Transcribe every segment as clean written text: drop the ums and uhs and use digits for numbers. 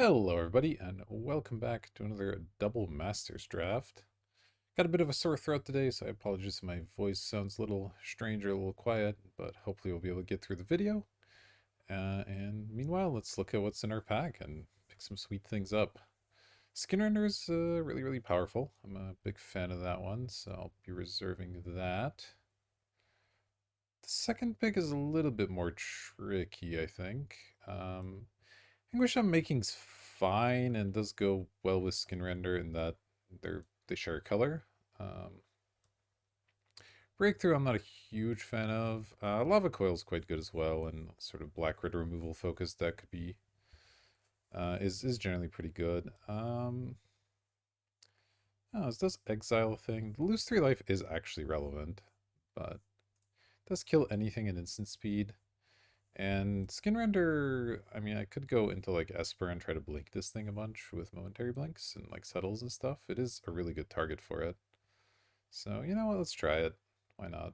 Hello, everybody, and welcome back to another Double Masters draft. Got a bit of a sore throat today, so I apologize if my voice sounds a little strange or a little quiet, but hopefully we'll be able to get through the video. And meanwhile, let's look at what's in our pack and pick some sweet things up. Skinrender is really, really powerful. I'm a big fan of that one, so I'll be reserving that. The second pick is a little bit more tricky, I think. English I'm making's fine and does go well with skin render in that they share a color. Um, Breakthrough I'm not a huge fan of. Lava Coil's quite good as well, and sort of black red removal focus that could be is generally pretty good. Oh, is this exile thing? The lose 3 life is actually relevant, but does kill anything at instant speed. And skin render, I mean, I could go into like Esper and try to blink this thing a bunch with momentary blinks and like settles and stuff. It is a really good target for it. So you know what? Let's try it. Why not?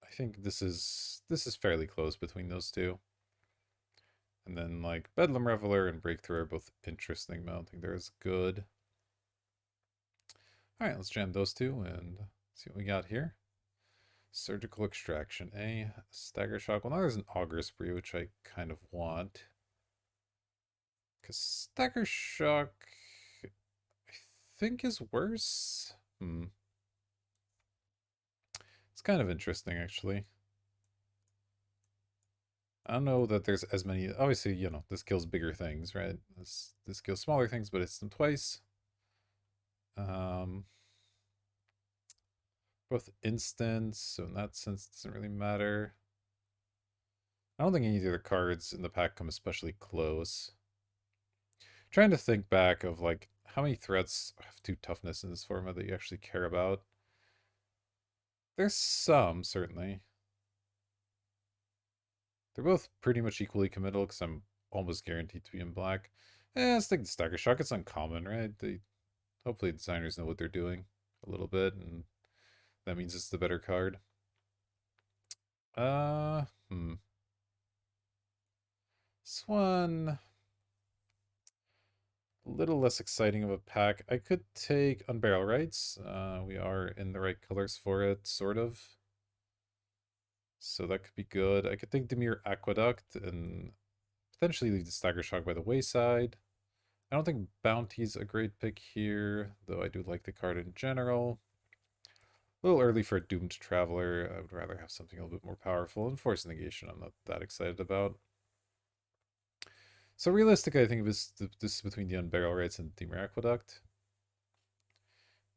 I think this is fairly close between those two. And then like Bedlam Reveler and Breakthrough are both interesting. But I don't think they're as good. All right, let's jam those two and see what we got here. Surgical Extraction, a Stagger Shock. Well, now there's an Augur Spree, which I kind of want. Because Stagger Shock, I think, is worse. It's kind of interesting, actually. I don't know that there's as many. Obviously, you know, this kills bigger things, right? This kills smaller things, but it's them twice. Um, Both instants, so in that sense, it doesn't really matter. I don't think any of the other cards in the pack come especially close. Trying to think back of like how many threats have 2 toughness in this format that you actually care about. There's some, certainly. They're both pretty much equally committal because I'm almost guaranteed to be in black. Let's take the Stagger Shock. It's uncommon, right? Hopefully designers know what they're doing a little bit, and that means it's the better card. Uh, hmm. This one, a little less exciting of a pack. I could take Unbarrel Rights. We are in the right colors for it, sort of. So that could be good. I could take Demir Aqueduct and potentially leave the Stagger Shock by the wayside. I don't think Bounty's a great pick here, though I do like the card in general. A little early for a Doomed Traveler. I would rather have something a little bit more powerful. And Force Negation I'm not that excited about. So realistically, I think this is between the Unbarrel Rights and Demir Aqueduct.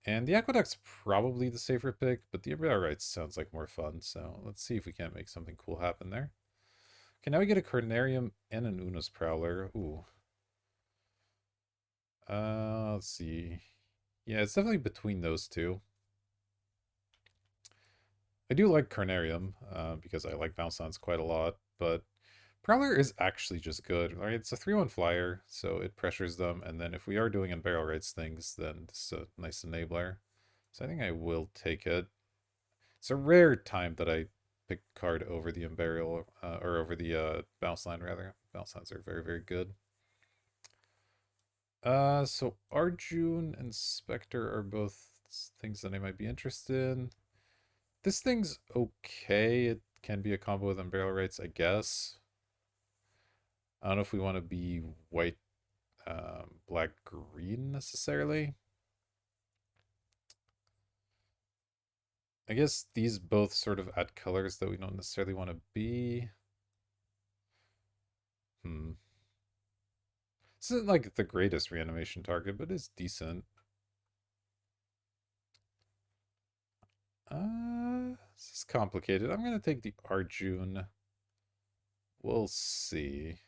And the Aqueduct's probably the safer pick, but the Unbarrel Rights sounds like more fun. So let's see if we can't make something cool happen there. Okay, now we get a Cornarium and an Unos Prowler. Ooh. Let's see. Yeah, it's definitely between those two. I do like Carnarium, because I like Bounce Downs quite a lot, but Prowler is actually just good. Right? It's a 3-1 flyer, so it pressures them, and then if we are doing Unbarrel Rights things, then it's a nice enabler. So I think I will take it. It's a rare time that I pick card over the Unbarrel, or over the Bounce Line, rather. Bounce Lines are very, very good. So Arjun and Spectre are both things that I might be interested in. This thing's okay. It can be a combo with Unbarrel Rights, I guess. I don't know if we want to be white, black, green necessarily. I guess these both sort of add colors that we don't necessarily want to be. Hmm. This isn't like the greatest reanimation target, but it's decent. This is complicated. I'm gonna take the Arjun. We'll see.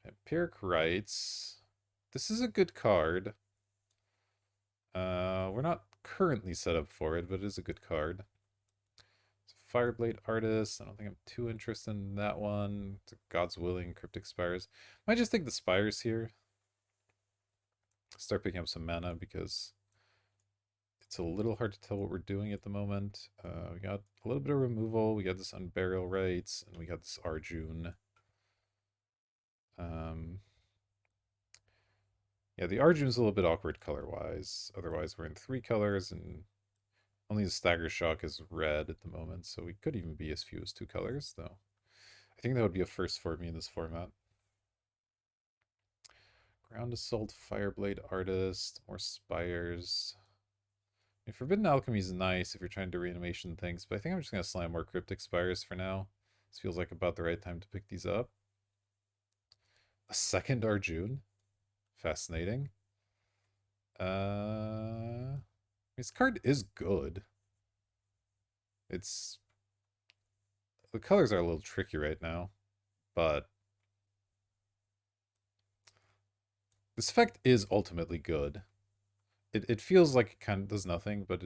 Empiric Rights. This is a good card. We're not currently set up for it, but it is a good card. It's a Fireblade Artist. I don't think I'm too interested in that one. It's a God's Willing, Cryptic Spires. Might just take the Spires here. Start picking up some mana because it's a little hard to tell what we're doing at the moment. We got a little bit of removal. We got this Unburial Rights, and we got this Arjun. Um, Yeah, the Arjune's a little bit awkward color-wise. Otherwise, we're in 3 colors, and only the Stagger Shock is red at the moment, so we could even be as few as 2 colors, though. I think that would be a first for me in this format. Ground Assault, Fireblade Artist, more Spires. I mean, Forbidden Alchemy is nice if you're trying to reanimation things, but I think I'm just going to slam more Cryptic Spires for now. This feels like about the right time to pick these up. A second Arjune. Fascinating. This card is good. It's... The colors are a little tricky right now, but... This effect is ultimately good. It feels like it kind of does nothing, but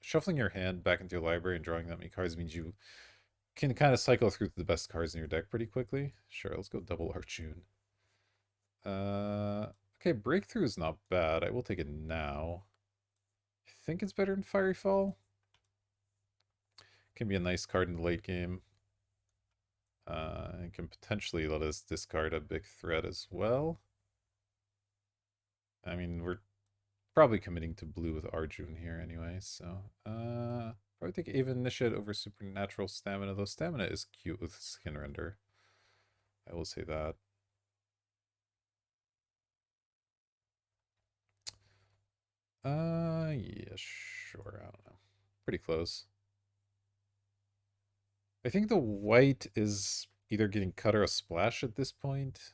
shuffling your hand back into your library and drawing that many cards means you can kind of cycle through the best cards in your deck pretty quickly. Sure, let's go double Arjune. Okay, Breakthrough is not bad. I will take it now. I think it's better than Fiery Fall. Can be a nice card in the late game. It can potentially let us discard a big threat as well. I mean, we're probably committing to blue with Arjune here anyway, so probably take Ava Initiate over Supernatural Stamina, though Stamina is cute with Skin Render. I will say that. Yeah, sure, I don't know. Pretty close. I think the white is either getting cut or a splash at this point.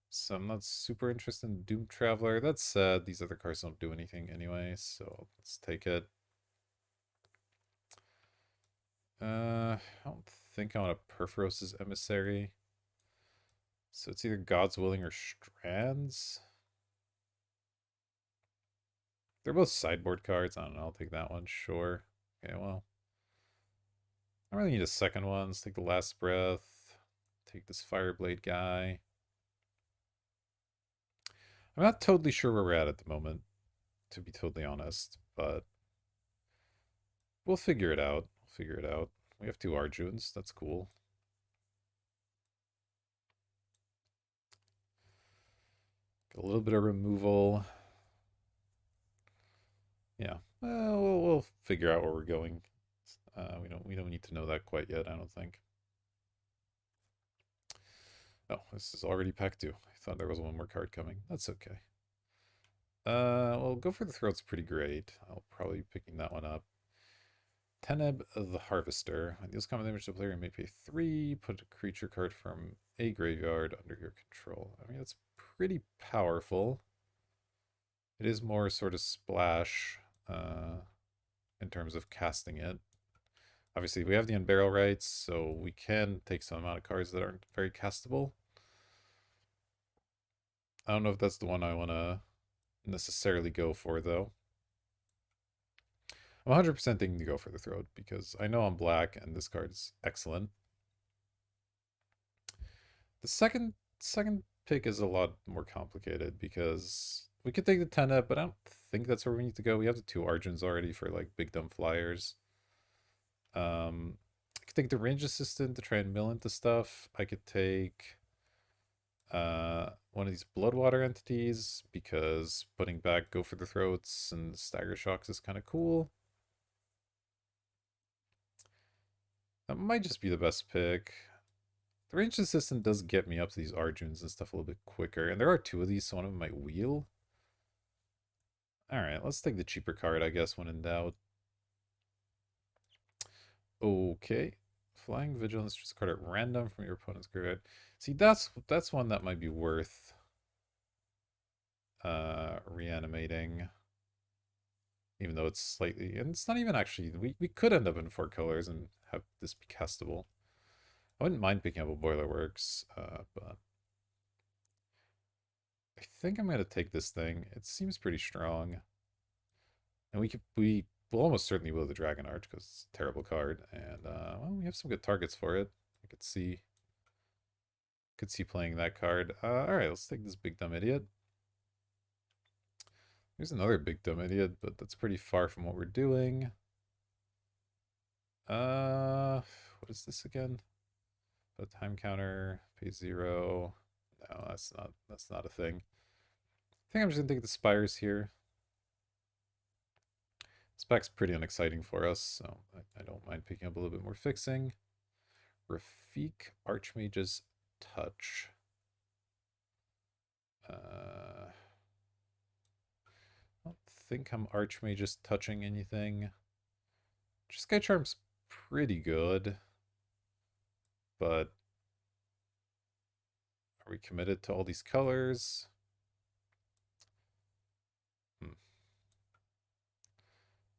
So I'm not super interested in Doom Traveler. That said, these other cards don't do anything anyway, so let's take it. I don't think I want a Purphoros' Emissary. So it's either God's Willing or Strands. They're both sideboard cards. I don't know. I'll take that one. Sure. Okay, well. I don't really need a second one. Let's take the Last Breath. Take this Fireblade guy. I'm not totally sure where we're at the moment, to be totally honest, but we'll figure it out. We'll figure it out. We have 2 Arjunes. That's cool. Got a little bit of removal. Yeah. Well, we'll figure out where we're going. We don't need to know that quite yet, I don't think. Oh, this is already pack 2. I thought there was one more card coming. That's okay. Well, Go for the Throat's pretty great. I'll probably be picking that one up. Teneb the Harvester. When deals common damage to the player, you may pay 3. Put a creature card from a graveyard under your control. I mean, it's pretty powerful. It is more sort of splash in terms of casting it. Obviously, we have the Unbarrel rights, so we can take some amount of cards that aren't very castable. I don't know if that's the one I want to necessarily go for, though. I'm 100% thinking to go for the Throat, because I know I'm black, and this card is excellent. The second pick is a lot more complicated, because we could take the Teneb, but I don't think that's where we need to go. We have the 2 Arjuns already for, like, big dumb flyers. I could take the Range Assistant to try and mill into stuff. I could take one of these Bloodwater entities, because putting back Go for the Throats and Stagger Shocks is kind of cool. That might just be the best pick. The Range Assistant does get me up to these Arjuns and stuff a little bit quicker, and there are 2 of these, so one of them might wheel. Alright, let's take the cheaper card, I guess, when in doubt. Okay. Flying Vigilance, just a card at random from your opponent's graveyard. See, that's one that might be worth reanimating. Even though it's slightly, and it's not even actually, we could end up in 4 colors and have this be castable. I wouldn't mind picking up a Boiler Works, but I think I'm gonna take this thing. It seems pretty strong. And we will almost certainly will the Dragon Arch because it's a terrible card. And well, we have some good targets for it. I could see playing that card. Alright, let's take this Big Dumb Idiot. Here's another Big Dumb Idiot, but that's pretty far from what we're doing. What is this again? A time counter, pay 0. No, that's not a thing. think I'm just going to take the Spires here. This pack's pretty unexciting for us, so I don't mind picking up a little bit more fixing. Rafik, Archmage's Touch. I don't think I'm Archmage's touching anything. Sky Charm's pretty good, but are we committed to all these colors?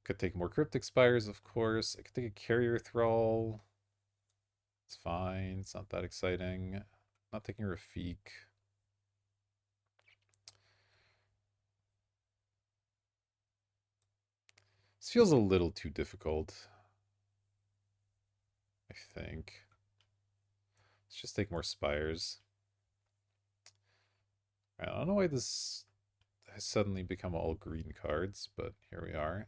Could take more Cryptic Spires, of course. I could take a Carrier Thrall. It's fine. It's not that exciting. Not taking Rafik. This feels a little too difficult, I think. Let's just take more Spires. I don't know why this has suddenly become all green cards, but here we are.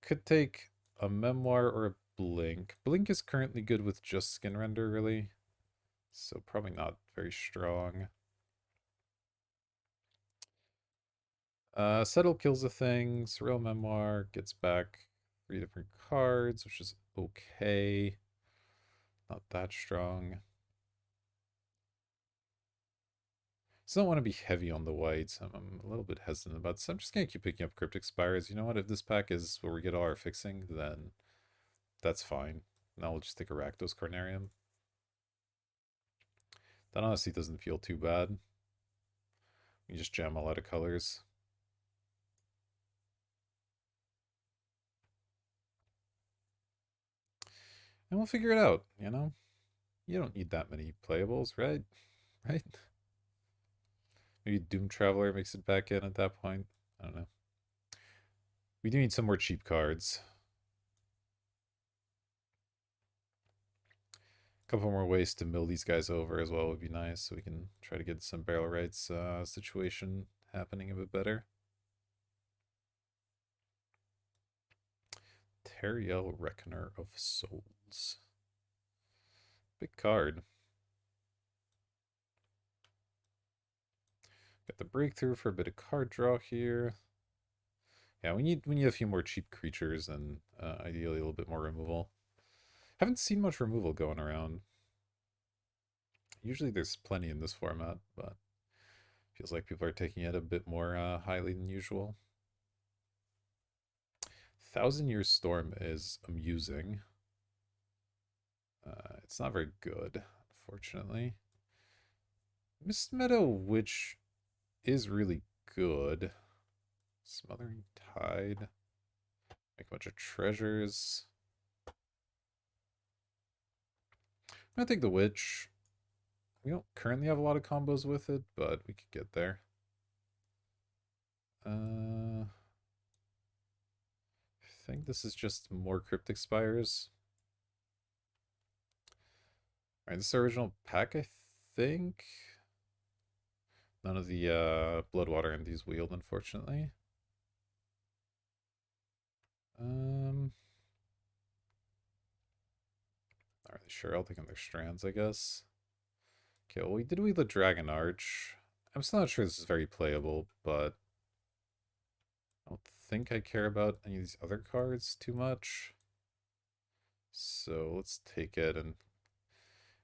Could take a Memoir or a Blink. Blink is currently good with just Skin Render, really. So probably not very strong. Settle kills a thing. Surreal Memoir gets back 3 different cards, which is okay. Not that strong. Still don't want to be heavy on the whites. I'm a little bit hesitant about this. I'm just going to keep picking up Cryptic Spires. You know what? If this pack is where we get all our fixing, then that's fine. Now we'll just take a Rakdos Carnarium. That honestly doesn't feel too bad. We just jam a lot of colors. And we'll figure it out, you know? You don't need that many playables, right? Right? Maybe Doom Traveler makes it back in at that point. I don't know. We do need some more cheap cards. A couple more ways to mill these guys over as well would be nice, so we can try to get some barrel rights situation happening a bit better. Teriel, Reckoner of Souls. Big card. Got the breakthrough for a bit of card draw here. Yeah, we need a few more cheap creatures and ideally a little bit more removal. Haven't seen much removal going around. Usually there's plenty in this format, but feels like people are taking it a bit more highly than usual. 1,000 Year Storm is amusing. It's not very good, unfortunately. Mist Meadow Witch is really good. Smothering Tide. Make a bunch of treasures. I'm gonna take the Witch. We don't currently have a lot of combos with it, but we could get there. I think this is just more Cryptic Spires. Alright, this is the original pack, I think. None of the Bloodwater and these wield, unfortunately. Not really sure. I'll take on their strands, I guess. Okay, well, we did wield the Dragon Arch. I'm still not sure this is very playable, but I don't think I care about any of these other cards too much. So let's take it, and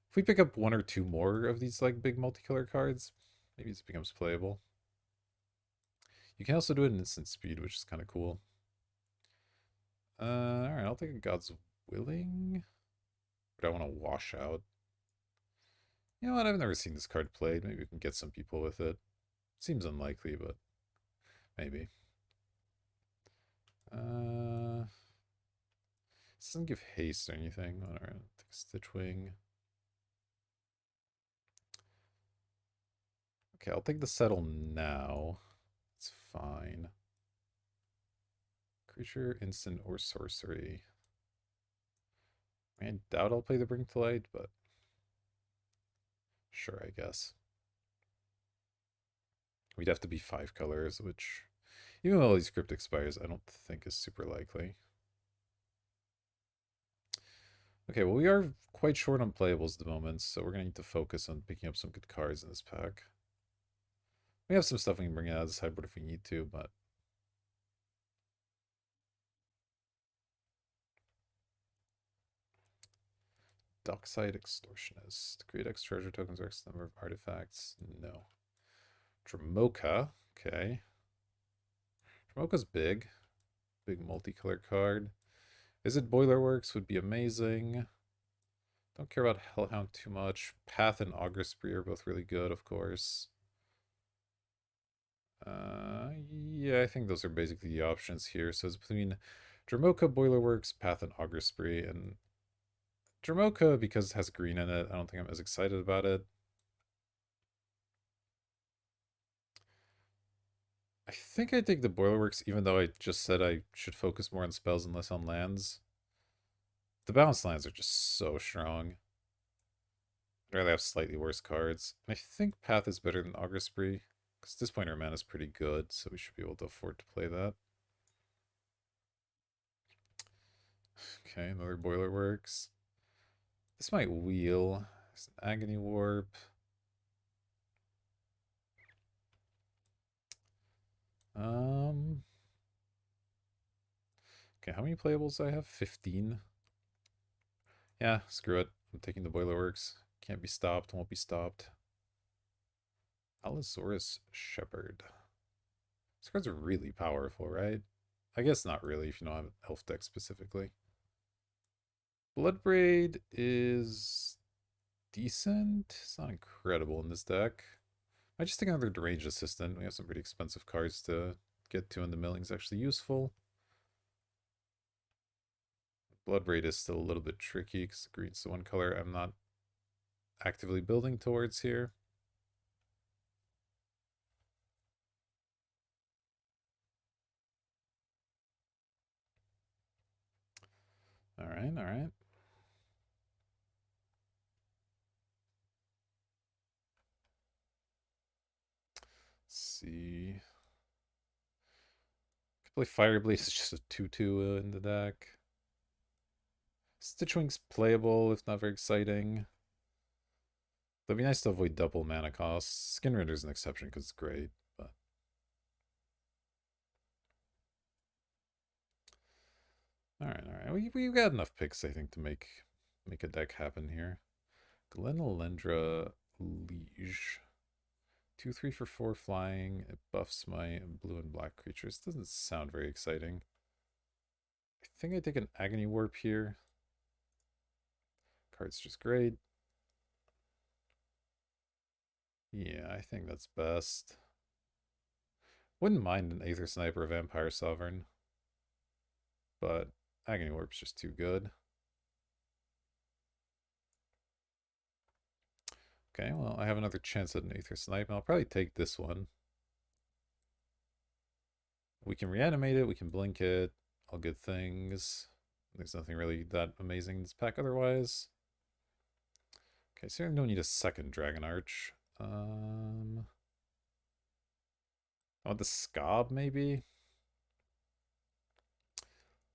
if we pick up 1 or 2 more of these like big multicolor cards, maybe this becomes playable. You can also do it in instant speed, which is kind of cool. Alright, I'll take a God's Willing. But I want to wash out. You know what? I've never seen this card played. Maybe we can get some people with it. Seems unlikely, but maybe. This doesn't give haste or anything. Alright, take a Stitchwing. Okay, I'll take the Settle now. It's fine. Creature, instant, or sorcery. I doubt I'll play the Bring to Light, but sure, I guess. We'd have to be 5 colors, which, even though all these Cryptic Spires, I don't think is super likely. Okay, well, we are quite short on playables at the moment, so we're going to need to focus on picking up some good cards in this pack. We have some stuff we can bring out of the sideboard if we need to, but Dockside Extortionist. Create X treasure tokens or X number of artifacts. No. Dramoka. Okay. Dramoka's big. Big multicolor card. Is it Boilerworks? Would be amazing. Don't care about Hellhound too much. Path and Augur Spree are both really good, of course. Yeah, I think those are basically the options here. So it's between Dramoka, Boilerworks, Path, and Augur Spree. And Dramoka, because it has green in it, I don't think I'm as excited about it. I think I take the Boilerworks, even though I just said I should focus more on spells and less on lands. The balanced lands are just so strong. I'd rather have slightly worse cards. I think Path is better than Augur Spree, because this point our mana is pretty good, so we should be able to afford to play that. Okay, another Boilerworks. This might wheel. There's an Agony Warp. Okay, how many playables do I have? 15. Yeah, screw it. I'm taking the Boilerworks. Can't be stopped, won't be stopped. Allosaurus Shepherd. These cards are really powerful, right? I guess not really if you don't have an elf deck specifically. Bloodbraid is decent. It's not incredible in this deck. I just think another Deranged Assistant. We have some pretty expensive cards to get to, and the milling's actually useful. Bloodbraid is still a little bit tricky because green's the one color I'm not actively building towards here. Alright, alright. See. Could play Fireblaze, it's just a 2/2 in the deck. Stitchwing's playable, if not very exciting. That'd be nice to avoid double mana costs. Skinrender's an exception because it's great, but. Alright, alright. We've got enough picks, I think, to make a deck happen here. Glenalendra Liege. 2/3 for 4 flying. It buffs my blue and black creatures. Doesn't sound very exciting. I think I take an Agony Warp here. Card's just great. Yeah, I think that's best. Wouldn't mind an Aether Sniper Vampire Sovereign, but Agony Warp's just too good. Okay, well, I have another chance at an Aether Snipe, and I'll probably take this one. We can reanimate it, we can blink it, all good things. There's nothing really that amazing in this pack otherwise. Okay, so I don't need a second Dragon Arch. I want the Scob, maybe?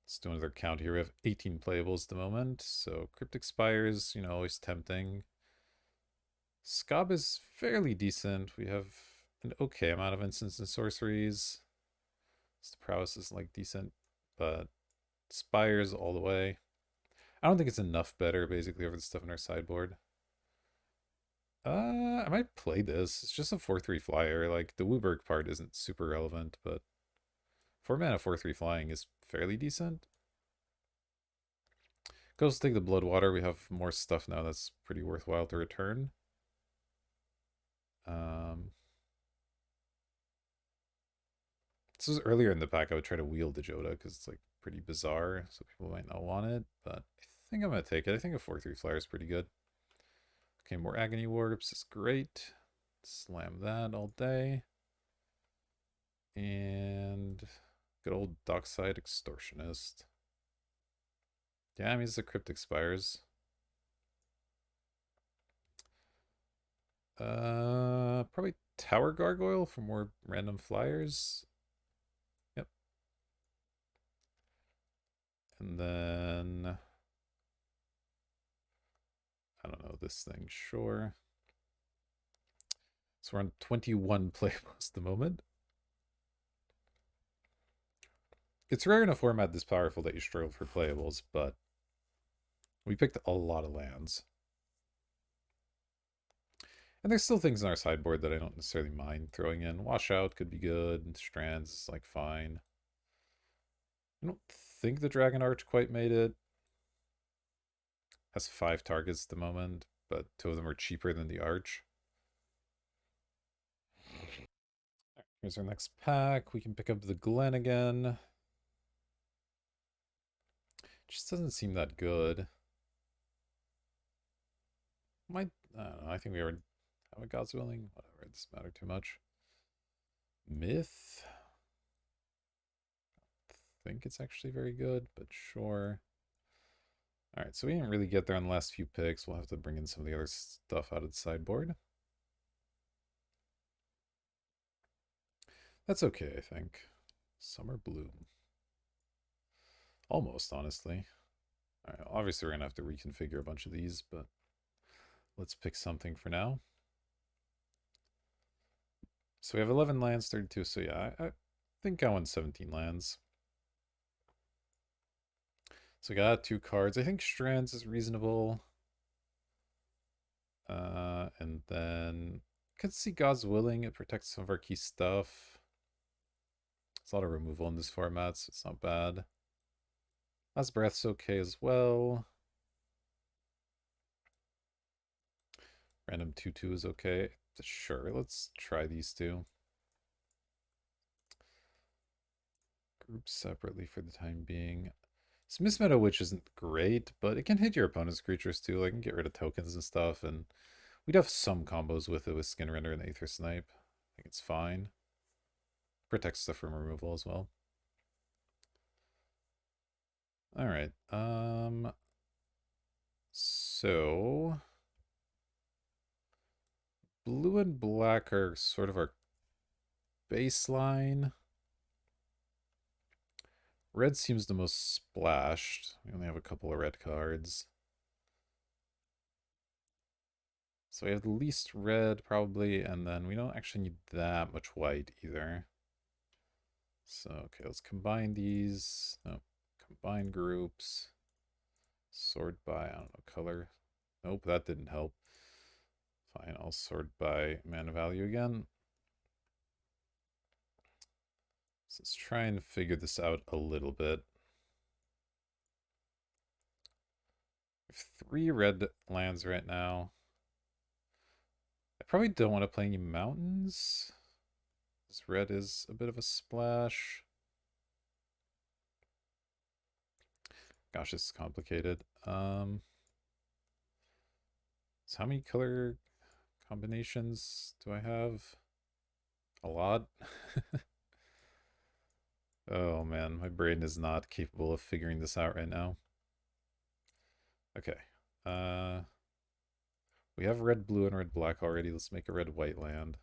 Let's do another count here. We have 18 playables at the moment, so Cryptic Spires, you know, always tempting. Scob is fairly decent. We have an okay amount of instants and sorceries. The prowess is like decent, but Spires all the way. I don't think it's enough better, basically, over the stuff in our sideboard. I might play this. It's just a 4/3 flyer. Like, the Wooburg part isn't super relevant, but 4 mana 4/3 flying is fairly decent. Goes take the Bloodwater. We have more stuff now that's pretty worthwhile to return. This was earlier in the pack. I would try to wield the Joda because it's like pretty bizarre, so people might not want it. But I think I'm gonna take it. I think a 4/3 flyer is pretty good. Okay, more Agony Warps is great. Slam that all day. And good old Dockside Extortionist. Yeah, I mean, it's a Cryptic Spires. Probably Tower Gargoyle for more random flyers. Yep. And then I don't know this thing, sure. So we're on 21 playables at the moment. It's rare in a format this powerful that you struggle for playables, but we picked a lot of lands. And there's still things in our sideboard that I don't necessarily mind throwing in. Washout could be good. Strands is like fine. I don't think the Dragon Arch quite made it. Has 5 targets at the moment, but 2 of them are cheaper than the Arch. Here's our next pack. We can pick up the Glen again. Just doesn't seem that good. Might, I don't know, I think we already have a God's Willing. Whatever, it doesn't matter too much. Myth. I think it's actually very good, but sure. Alright, so we didn't really get there on the last few picks. We'll have to bring in some of the other stuff out of the sideboard. That's okay, I think. Summer Bloom. Almost, honestly. Alright, obviously we're going to have to reconfigure a bunch of these, but let's pick something for now. So we have 11 lands, 32, so yeah, I think I want 17 lands. So we got 2 cards. I think Strands is reasonable. And then I could see God's Willing. It protects some of our key stuff. There's a lot of removal in this format, so it's not bad. Last Breath's okay as well. Random 2/2 is okay. Sure, let's try these two. Group separately for the time being. This Mismeadow Witch isn't great, but it can hit your opponent's creatures too. Like, it can get rid of tokens and stuff, and we'd have some combos with it with Skinrender and Aether Snipe. I think it's fine. Protects stuff from removal as well. Alright, so blue and black are sort of our baseline. Red seems the most splashed. We only have a couple of red cards. So we have the least red, probably, and then we don't actually need that much white either. So, okay, let's combine these. No, combine groups. Sort by, I don't know, color. Nope, that didn't help. Fine, I'll sort by mana value again. So let's try and figure this out a little bit. We have 3 red lands right now. I probably don't want to play any mountains. This red is a bit of a splash. Gosh, this is complicated. So how many color combinations do I have? A lot. Oh man, my brain is not capable of figuring this out right now. Okay. We have red, blue, and red, black already. Let's make a red, white land.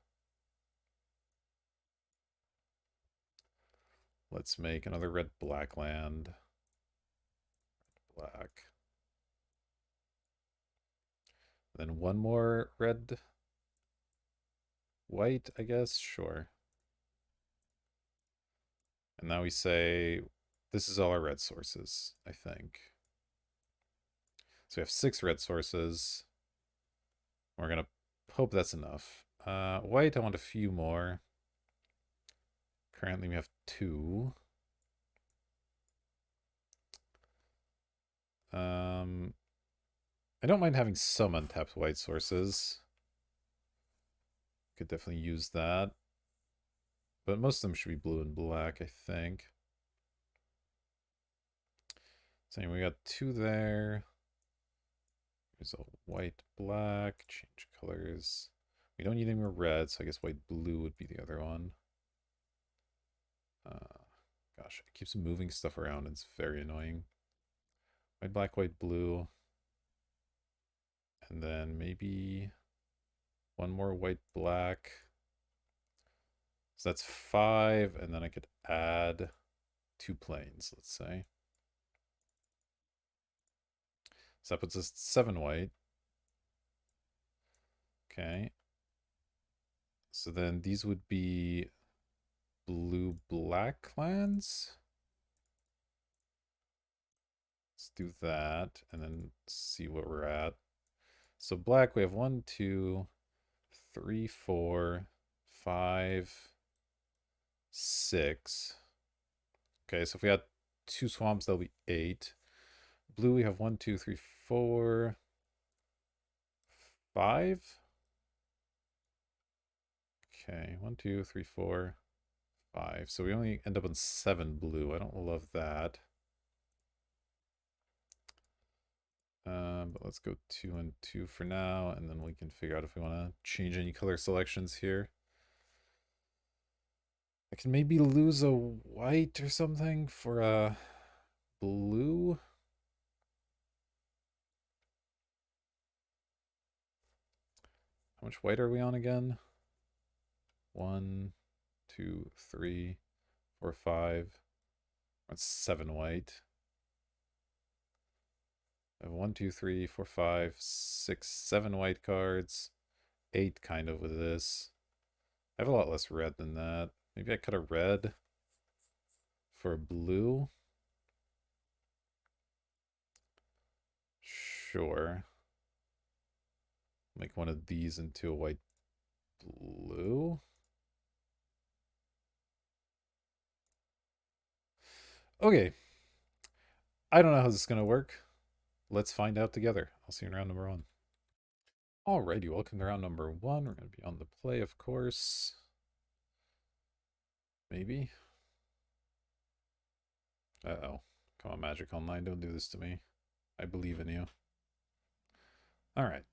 Let's make another red, black land. Black. Then one more red, white, I guess. Sure. And now we say this is all our red sources, I think. So we have 6 red sources. We're going to hope that's enough. White, I want a few more. Currently we have 2. I don't mind having some untapped white sources. Could definitely use that. But most of them should be blue and black, I think. So anyway, we got 2 there. There's a white, black. Change colors. We don't need any more red, so I guess white, blue would be the other one. Gosh, it keeps moving stuff around. It's very annoying. White, black, white, blue. And then maybe one more white, black. So that's 5, and then I could add 2 planes, let's say. So that puts us 7 white. Okay. So then these would be blue-black lands. Let's do that and then see what we're at. So black, we have 1, 2, 3, 4, 5, 6. Okay, so if we had 2 swamps, that'll be 8. Blue, we have 1, 2, 3, 4, 5. Okay, 1, 2, 3, 4, 5. So we only end up on 7 blue. I don't love that. But let's go 2 and 2 for now, and then we can figure out if we want to change any color selections here. I can maybe lose a white or something for a blue. How much white are we on again? 1, 2, 3, 4, 5. That's 7 white. I have 1, 2, 3, 4, 5, 6, 7 white cards. 8 kind of with this. I have a lot less red than that. Maybe I cut a red for a blue. Sure. Make one of these into a white blue. Okay. I don't know how this is going to work. Let's find out together. I'll see you in round number 1. Alrighty, welcome to round number 1. We're going to be on the play, of course. Maybe. Uh-oh. Come on, Magic Online, don't do this to me. I believe in you. Alright.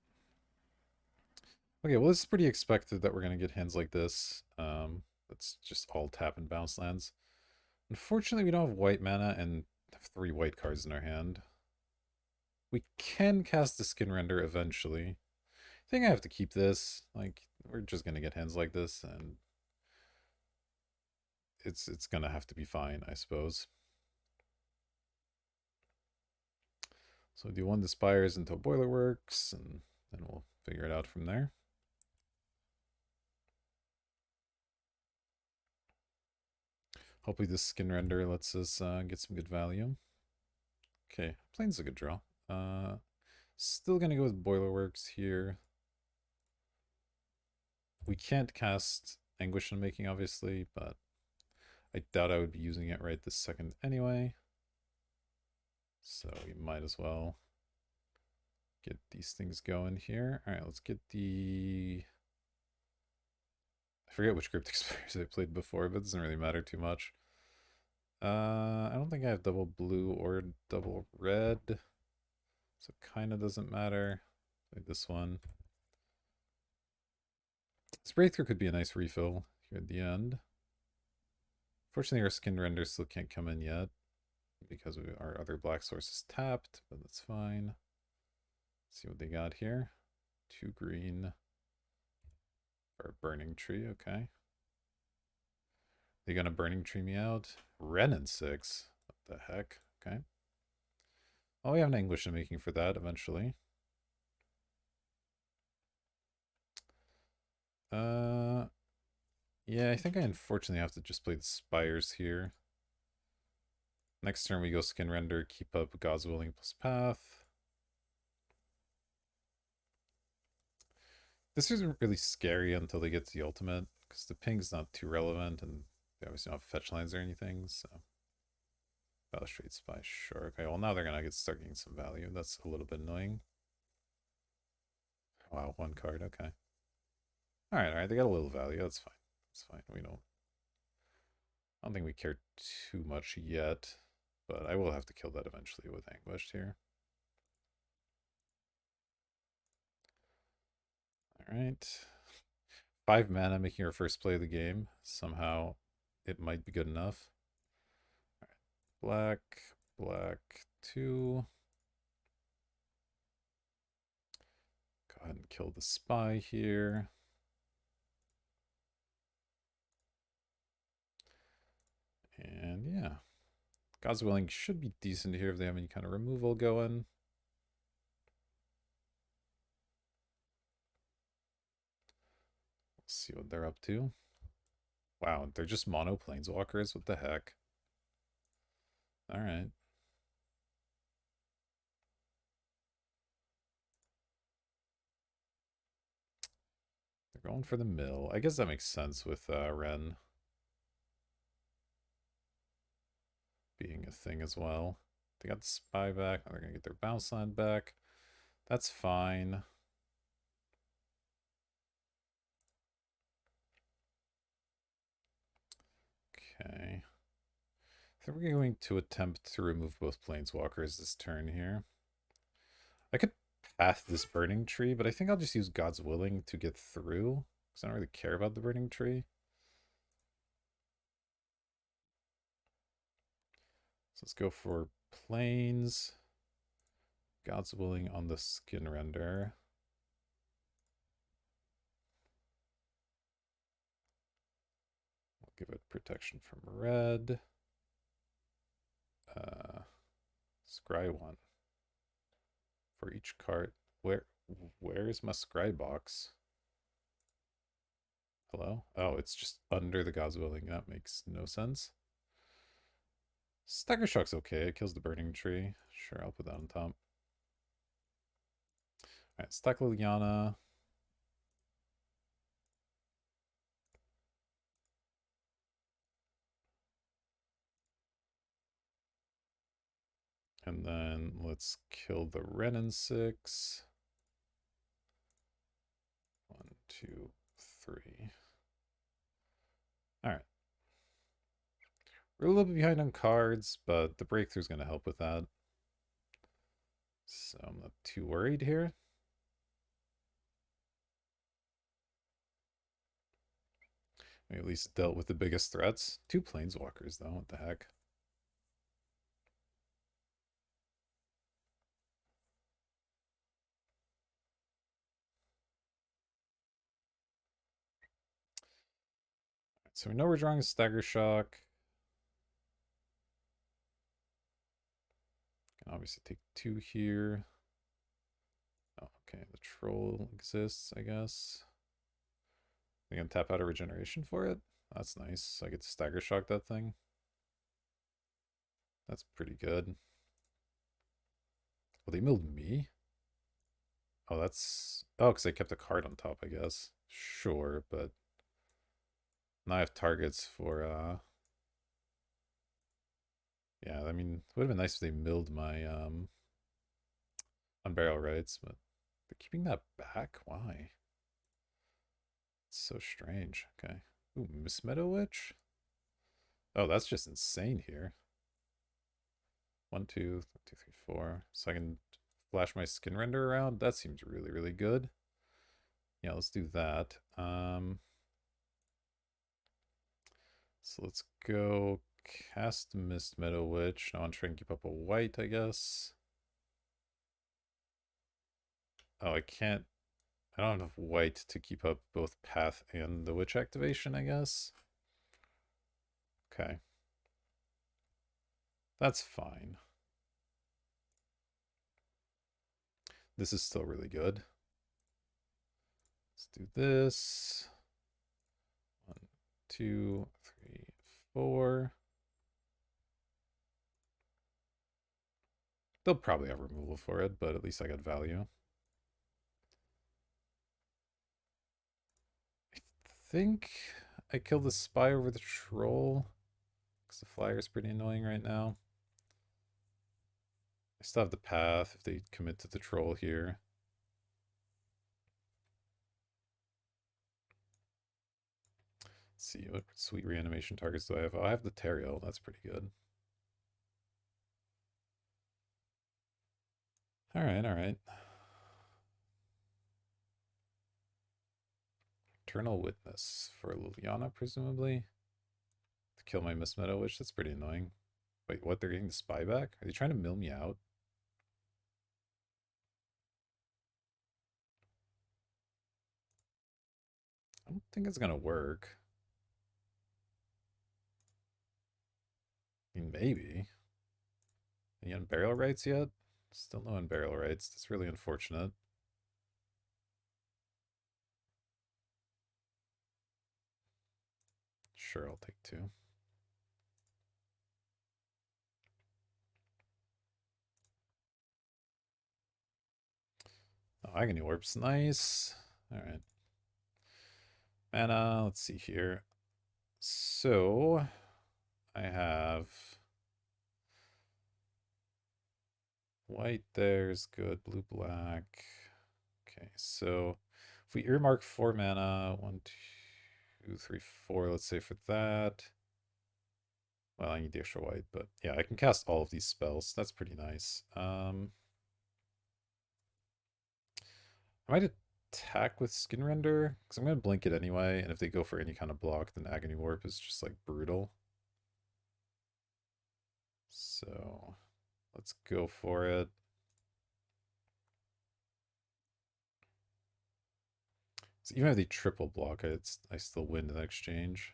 Okay, well, this is pretty expected that we're going to get hands like this. That's just all tap and bounce lands. Unfortunately, we don't have white mana and have 3 white cards in our hand. We can cast the Skin Render eventually. I think I have to keep this. Like, we're just going to get hands like this, and it's going to have to be fine, I suppose. So do 1 Spires until Boiler works, and then we'll figure it out from there. Hopefully this Skin Render lets us get some good value. Okay, Plane's a good draw. Still gonna go with Boiler Works here. We can't cast Anguish Unmaking, obviously, but I doubt I would be using it right this second anyway. So we might as well get these things going here. Alright, let's get the... I forget which Cryptic Spires I played before, but it doesn't really matter too much. I don't think I have double blue or double red, so it kind of doesn't matter. Like this one. This Breakthrough could be a nice refill here at the end. Fortunately, our Skin Render still can't come in yet because our other black source is tapped, but that's fine. Let's see what they got here. 2 green for a Burning Tree, okay. They gonna Burning Tree me out? Renin 6? What the heck? Okay. Oh, we have an Anguish Unmaking for that eventually. Yeah, I think I unfortunately have to just play the Spires here. Next turn we go Skin Render, keep up God's Willing plus Path. This isn't really scary until they get to the ultimate, because the ping's not too relevant, and they obviously don't have fetch lines or anything, so... Balustrade Spy, sure. Okay, well now they're gonna start getting some value. That's a little bit annoying. Wow, 1 card, okay. Alright, they got a little value, that's fine. That's fine, I don't think we care too much yet, but I will have to kill that eventually with Anguished here. Alright. 5 mana making our first play of the game. Somehow it might be good enough. Alright. Black 2. Go ahead and kill the spy here. And yeah. God's Willing should be decent here if they have any kind of removal going. See what they're up to. Wow, they're just mono planeswalkers? What the heck? Alright. They're going for the mill. I guess that makes sense with Ren being a thing as well. They got the spy back. Now they're going to get their bounce line back. That's fine. Okay. I think we're going to attempt to remove both planeswalkers this turn here. I could path this burning tree, but I think I'll just use God's Willing to get through, because I don't really care about the burning tree. So let's go for planes. God's Willing on the Skin Render. We'll give it protection from red. Scry 1. For each card. Where is my scry box? Hello? Oh, it's just under the God's Willing. That makes no sense. Stagger Shock's okay. It kills the burning tree. Sure, I'll put that on top. Alright, stack Liliana. And then let's kill the Renin 6. 1, 2, 3. Alright. We're a little bit behind on cards, but the breakthrough's going to help with that. So I'm not too worried here. We at least dealt with the biggest threats. 2 planeswalkers, though. What the heck? So we know we're drawing a Stagger Shock. Can obviously take 2 here. Oh, okay, the troll exists, I guess. They can tap out a regeneration for it? That's nice. So I get to Stagger Shock that thing. That's pretty good. Well, they milled me? Oh, that's... Oh, because I kept a card on top, I guess. Sure, but... Now I have targets for, Yeah, I mean, it would have been nice if they milled my, Unburial Rights, but... They're keeping that back? Why? It's so strange. Okay. Ooh, Miss Meadow Witch? Oh, that's just insane here. 1, 2, 2, 3, 4. So I can flash my Skin Render around? That seems really, really good. Yeah, let's do that. So let's go cast Mist Meadow Witch. I want to try and keep up a white, I guess. Oh, I can't. I don't have enough white to keep up both Path and the Witch activation, I guess. Okay. That's fine. This is still really good. Let's do this. 1, 2, 3, 4. They'll probably have removal for it, but at least I got value. I think I killed the spy over the troll, because the flyer is pretty annoying right now. I still have the path if they commit to the troll here. Let's see, what sweet reanimation targets do I have? Oh, I have the Teriel. That's pretty good. Alright, alright. Eternal Witness for Liliana, presumably. To kill my Miss Meadow Witch. That's pretty annoying. Wait, what? They're getting the spy back? Are they trying to mill me out? I don't think it's gonna work. I mean, maybe. Any Unburial Rights yet? Still no Unburial Rights. That's really unfortunate. Sure, I'll take 2. Oh, Agony Orb's nice. Alright. Mana, let's see here. So, I have white there's good, blue, black. Okay, so if we earmark 4 mana, 1, 2, 3, 4, let's say for that. Well, I need the extra white, but yeah, I can cast all of these spells. That's pretty nice. I might attack with Skin Render, because I'm going to blink it anyway, and if they go for any kind of block, then Agony Warp is just, like, brutal. So, let's go for it. So even if they triple block, I still win in that exchange.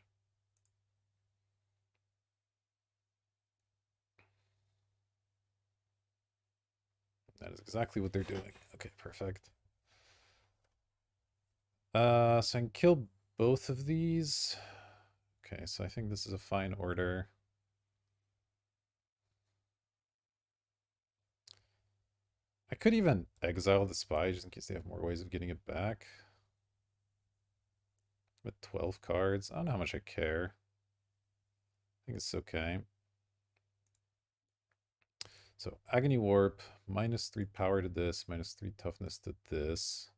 That is exactly what they're doing. Okay, perfect. So I can kill both of these. Okay, so I think this is a fine order. I could even exile the spy just in case they have more ways of getting it back. With 12 cards, I don't know how much I care. I think it's okay. So Agony Warp, -3 power to this, -3 toughness to this.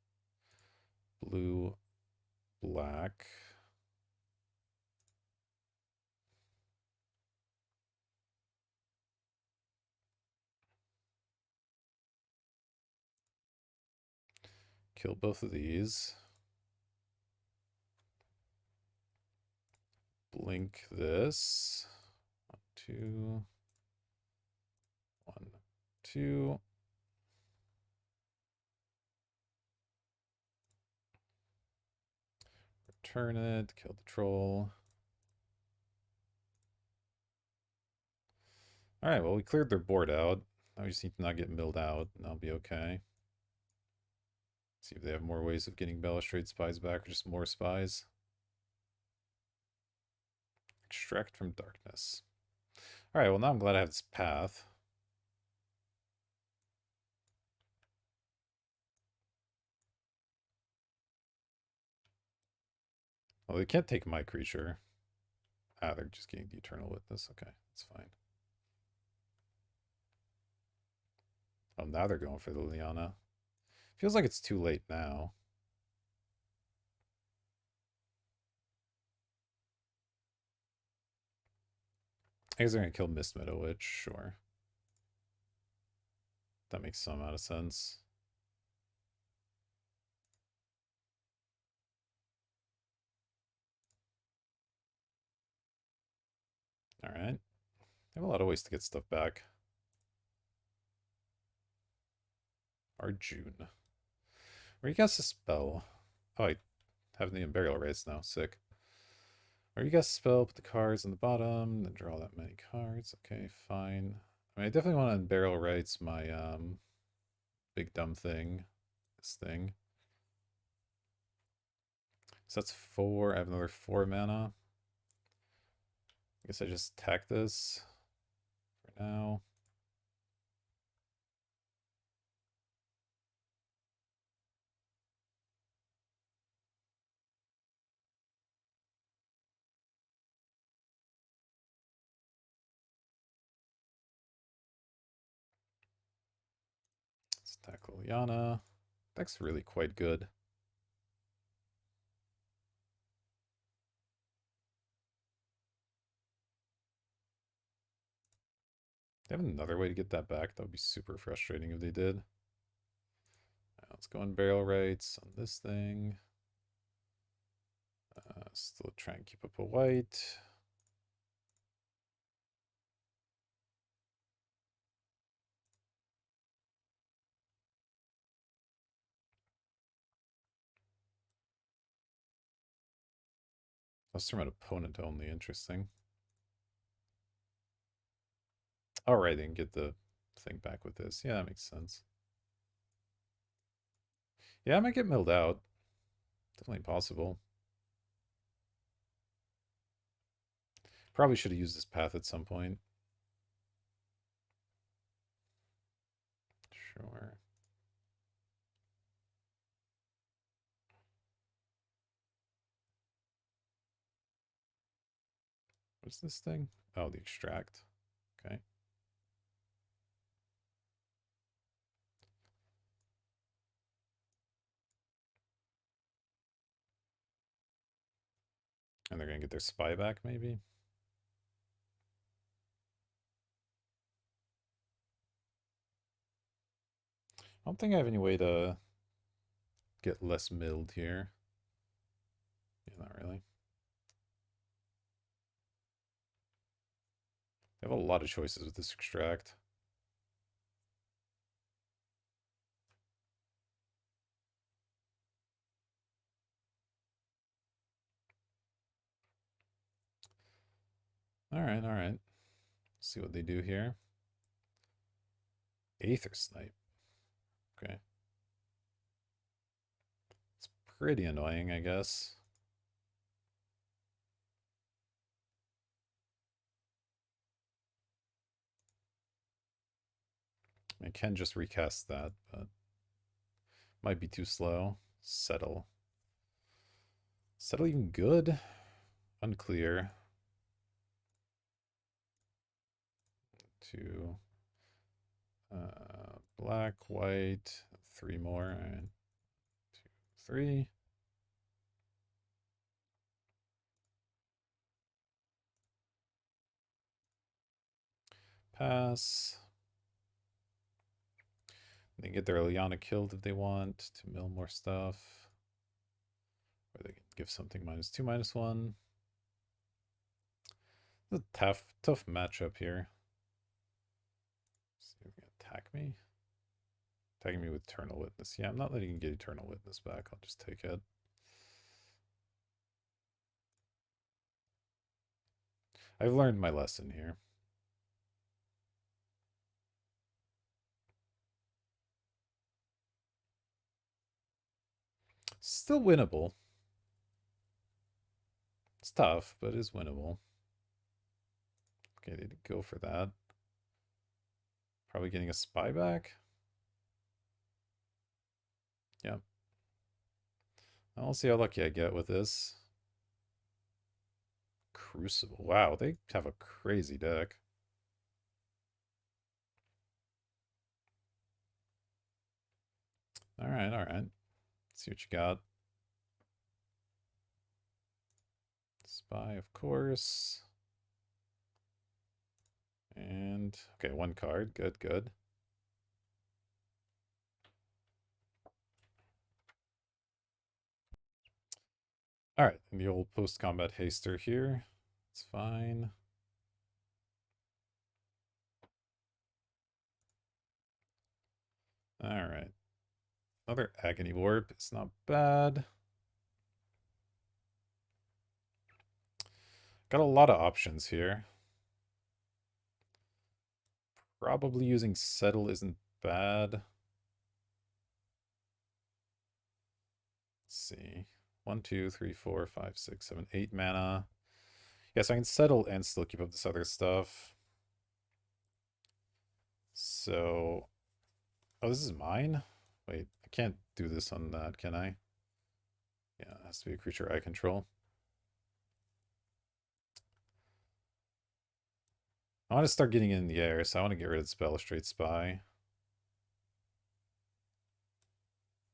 Blue, black. Kill both of these. Blink this. 1, 2. 1, 2. Return it. Kill the troll. Alright, well, we cleared their board out. Now we just need to not get milled out, and I'll be okay. See if they have more ways of getting Balustrade spies back, or just more spies. Extract from darkness. Alright, well, now I'm glad I have this path. Well, they can't take my creature. Ah, they're just getting the Eternal Witness. Okay, that's fine. Oh, now they're going for the Liana. Feels like it's too late now. I guess they're going to kill Mist Meadow Witch, sure. That makes some amount of sense. Alright. They have a lot of ways to get stuff back. Arjun. Where you cast a spell? Oh, I have the Burial Rites now. Sick. Where you cast a spell, put the cards on the bottom, then draw that many cards. Okay, fine. I mean, I definitely want to Burial Rites my big dumb thing. This thing. So that's 4. I have another 4 mana. I guess I just attack this for now. Let's attack Liliana. That's really quite good. They have another way to get that back. That would be super frustrating if they did. Let's go on Burial Rites on this thing. Still try and keep up a white. Let's turn out opponent only. Interesting. Alright, then get the thing back with this. Yeah, that makes sense. Yeah, I might get milled out. Definitely possible. Probably should have used this path at some point. Sure. What's this thing? Oh, the extract. Okay. And they're going to get their spy back, maybe? I don't think I have any way to get less milled here. Yeah, not really. They have a lot of choices with this extract. Alright, alright. See what they do here. Aether Snipe. Okay. It's pretty annoying, I guess. I can just recast that, but might be too slow. Settle. Settle even good? Unclear. 2. Black, white, 3 more. And 2, 3. Pass. They can get their Ilyana killed if they want to mill more stuff. Or they can give something -2, -1. It's a tough matchup here. See if they can attack me. Attacking me with Eternal Witness. Yeah, I'm not letting you get Eternal Witness back. I'll just take it. I've learned my lesson here. Still winnable. It's tough, but it is winnable. Okay, they did go for that. Probably getting a spy back. Yep. I'll see how lucky I get with this. Crucible. Wow, they have a crazy deck. Alright, alright. See what you got. Spy, of course. And, okay, 1 card. Good, good. Alright, and the old post-combat haster here. It's fine. Alright. Another Agony Warp. It's not bad. Got a lot of options here. Probably using Settle isn't bad. Let's see. 1, 2, 3, 4, 5, 6, 7, 8 mana. Yeah, so I can Settle and still keep up this other stuff. So... Oh, this is mine? Wait, I can't do this on that, can I? Yeah, it has to be a creature I control. I want to start getting in the air, so I want to get rid of Spell Straight Spy.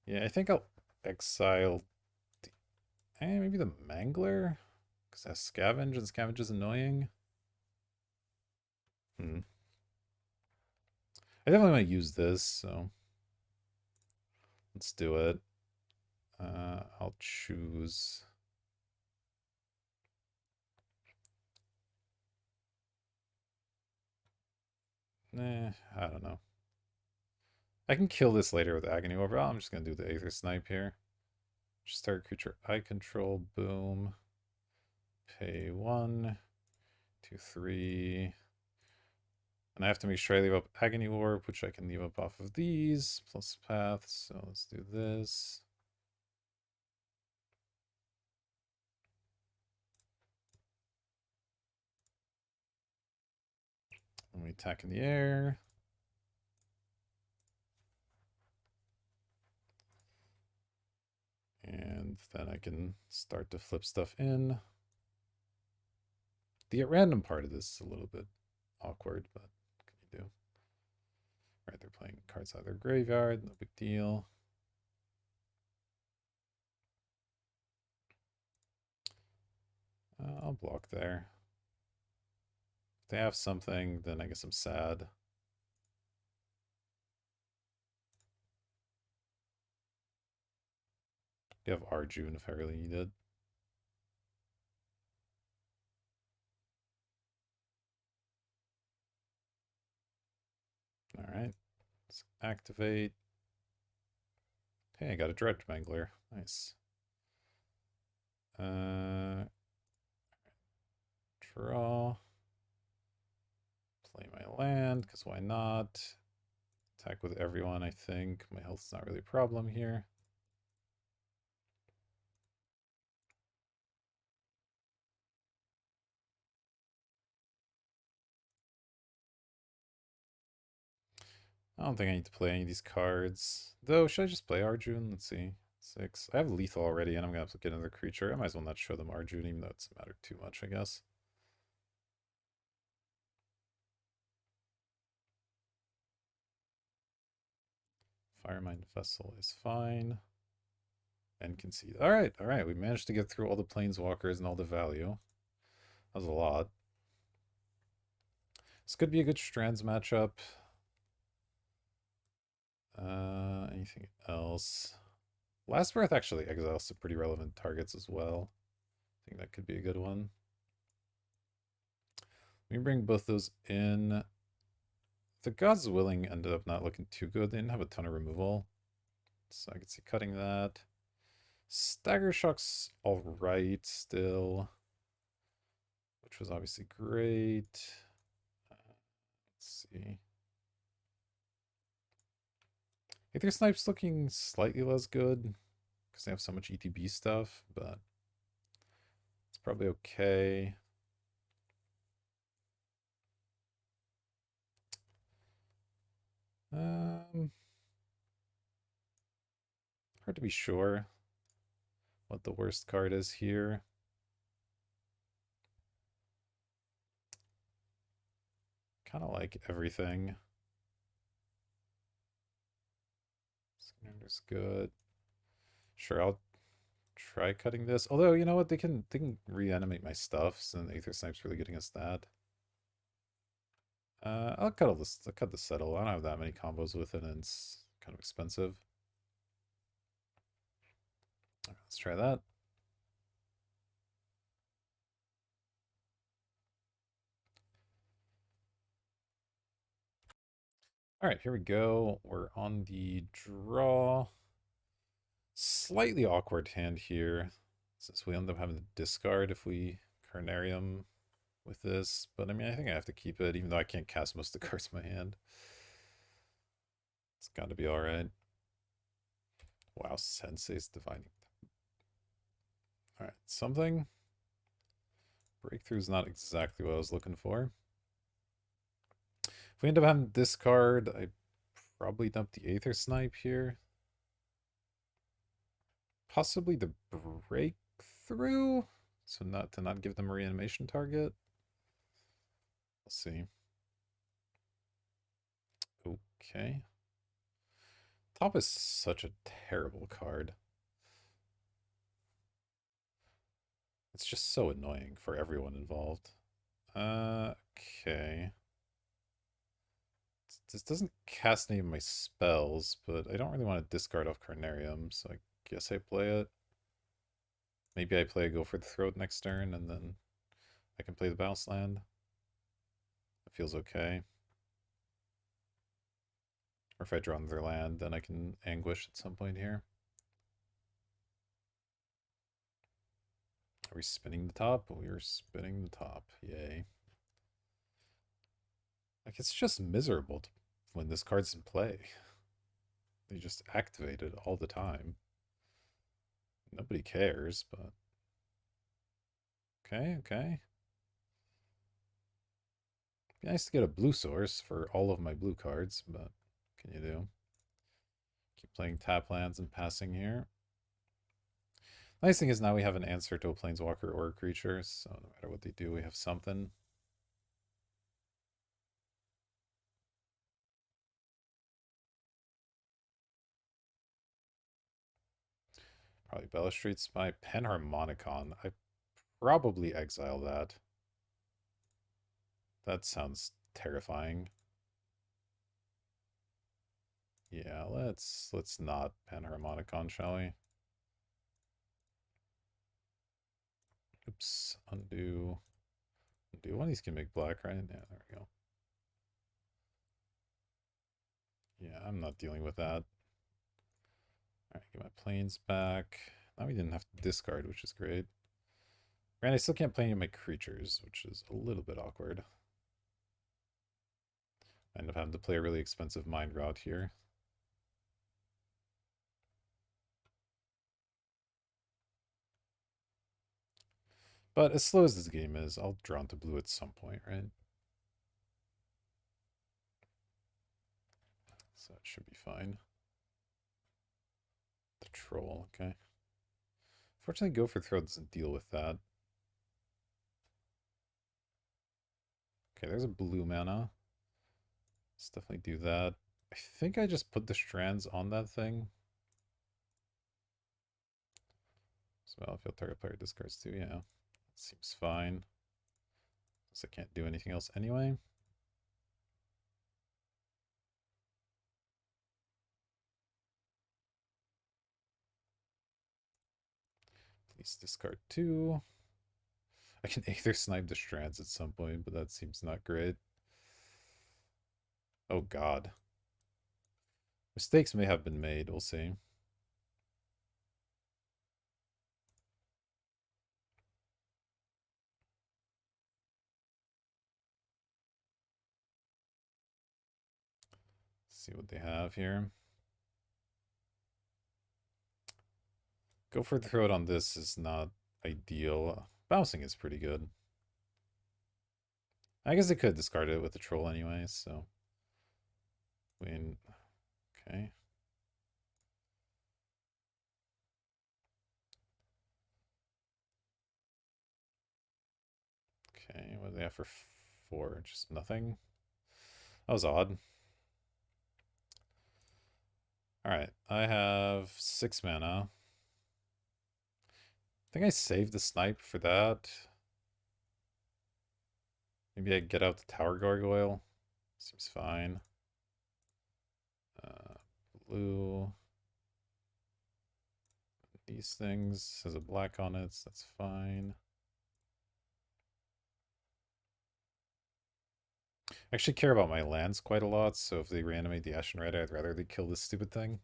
Yeah, I think I'll exile... maybe the Mangler? Because that's Scavenge, and Scavenge is annoying. I definitely might use this, so... Let's do it. I'll choose... I don't know. I can kill this later with Agony Orb. I'm just going to do the Aether Snipe here. Just target creature I control. Boom. Pay 1, 2, 3. And I have to make sure I leave up Agony Orb, which I can leave up off of these, plus paths. So let's do this. attack in the air. And then I can start to flip stuff in. The at random part of this is a little bit awkward, but what can you do? Right, they're playing cards out of their graveyard, no big deal. I'll block there. If they have something, then I guess I'm sad. You have Arjun if I really need it. Alright. Let's activate. Hey, I got a Dredge Mangler. Nice. Draw. Play my land, because why not? Attack with everyone, I think. My health's not really a problem here. I don't think I need to play any of these cards. Though, should I just play Arjun? Let's see. 6. I have lethal already, and I'm going to have to get another creature. I might as well not show them Arjun, even though it doesn't matter too much, I guess. Firemind Vessel is fine. And Concede. Alright, alright. We managed to get through all the Planeswalkers and all the value. That was a lot. This could be a good Strands matchup. Anything else? Last Breath actually exiles some pretty relevant targets as well. I think that could be a good one. We bring both those in. The Gods Willing ended up not looking too good. They didn't have a ton of removal. So I could see cutting that. Stagger Shock's alright still. Which was obviously great. Let's see. Aether Snipe's looking slightly less good because they have so much ETB stuff, but it's probably okay. Hard to be sure what the worst card is here. Kind of like everything. Scanner's good. Sure, I'll try cutting this. Although, you know what? They can reanimate my stuff, so then Aether Snipe's really getting us that. I'll cut all this. I'll cut the settle. I don't have that many combos with it, and it's kind of expensive. Okay, let's try that. All right, here we go. We're on the draw. Slightly awkward hand here, since we end up having to discard if we Carnarium with this. But I mean, I think I have to keep it, even though I can't cast most of the cards in my hand. It's got to be all right. Wow, Sensei's Divining. All right, something. Breakthrough's not exactly what I was looking for. If we end up having to discard, I probably dump the Aether Snipe here. Possibly the Breakthrough, so not give them a reanimation target. Let's see. Okay. Top is such a terrible card. It's just so annoying for everyone involved. Okay. This doesn't cast any of my spells, but I don't really want to discard off Carnarium, so I guess I play it. Maybe I play Go for the Throat next turn, and then I can play the Bounce Land. It feels okay. Or if I draw another land, then I can Anguish at some point here. Are we spinning the top? We are spinning the top. Yay. Like, it's just miserable when this card's in play. They just activate it all the time. Nobody cares, but... Okay, okay. Be nice to get a blue source for all of my blue cards, but what can you do? Keep playing tap lands and passing here. Nice thing is now we have an answer to a planeswalker or a creature, so no matter what they do, we have something. Probably Bellastrate's my Panharmonicon. I probably exile that. That sounds terrifying. Yeah, let's not Panharmonicon, shall we? Oops, undo. Undo. One of these can make black, right? Yeah, there we go. Yeah, I'm not dealing with that. Alright, get my planes back. Now we didn't have to discard, which is great. And I still can't play any of my creatures, which is a little bit awkward. I end up having to play a really expensive mind route here. But as slow as this game is, I'll draw into blue at some point, right? So it should be fine. The troll, okay. Fortunately, Go for Throw doesn't deal with that. Okay, there's a blue mana. Let's definitely do that. I think I just put the strands on that thing. So Battlefield target player discards too, yeah. That seems fine. Because I can't do anything else anyway. Please discard 2. I can Aether Snipe the strands at some point, but that seems not great. Oh god. Mistakes may have been made, we'll see. See what they have here. Go for the throat on this is not ideal. Bouncing is pretty good. I guess I could discard it with the troll anyway, so. Win. Okay. Okay, what do they have for 4? Just nothing? That was odd. Alright, I have 6 mana. I think I saved the snipe for that. Maybe I get out the Tower Gargoyle. Seems fine. Blue. These things has a black on it, so that's fine. I actually care about my lands quite a lot, so if they reanimate the Ashen Rider, I'd rather they kill this stupid thing.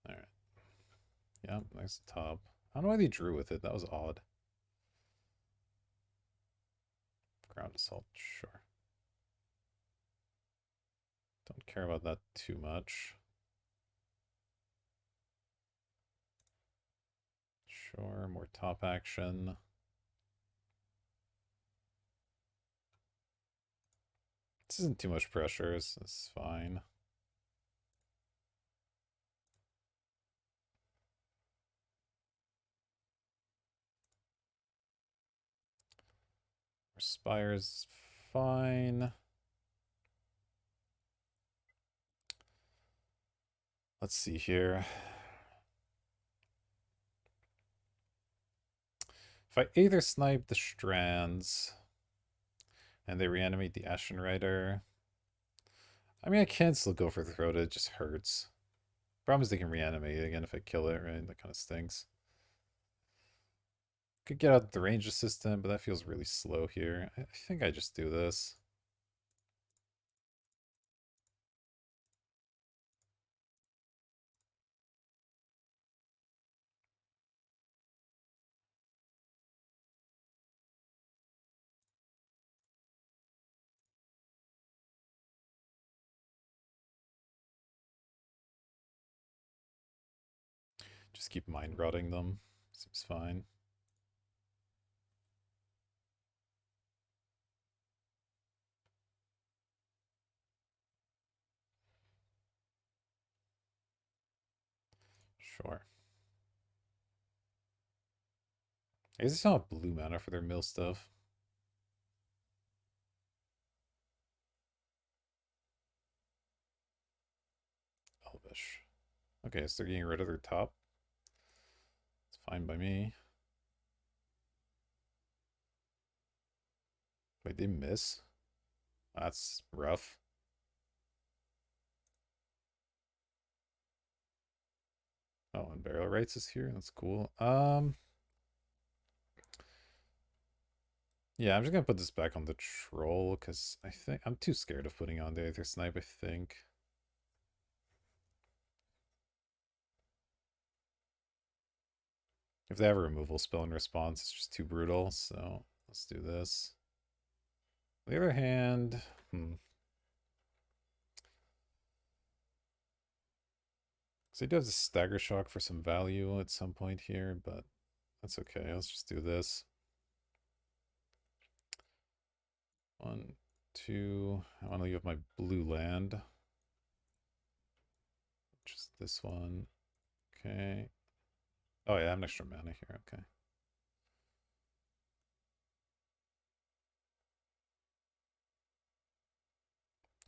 Alright. Yeah, nice top. I don't know why they drew with it. That was odd. Ground Assault, sure. Don't care about that too much. Sure, more top action. This isn't too much pressure, so this is fine. Spire's fine. Let's see here. If I either snipe the strands and they reanimate the Ashen Rider, I mean, I can still go for the throat, it just hurts. Problem is they can reanimate it again if I kill it, right? That kind of stinks. Could get out the range assistant, but that feels really slow here. I think I just do this. Just keep mind rotting them. Seems fine. Sure. I guess they still have blue mana for their mill stuff. Elvish. Okay, so they're getting rid of their top. It's fine by me. Wait, they miss? That's rough. Oh, and Burial Rites is here. That's cool. Yeah, I'm just gonna put this back on the troll because I think I'm too scared of putting on the Aether Snipe, I think. If they have a removal spell in response, it's just too brutal, so let's do this. On the other hand, So I do have to Stagger Shock for some value at some point here, but that's okay. Let's just do this. 1, 2. I want to leave my blue land. Just this one. Okay. Oh yeah, I have an extra mana here. Okay.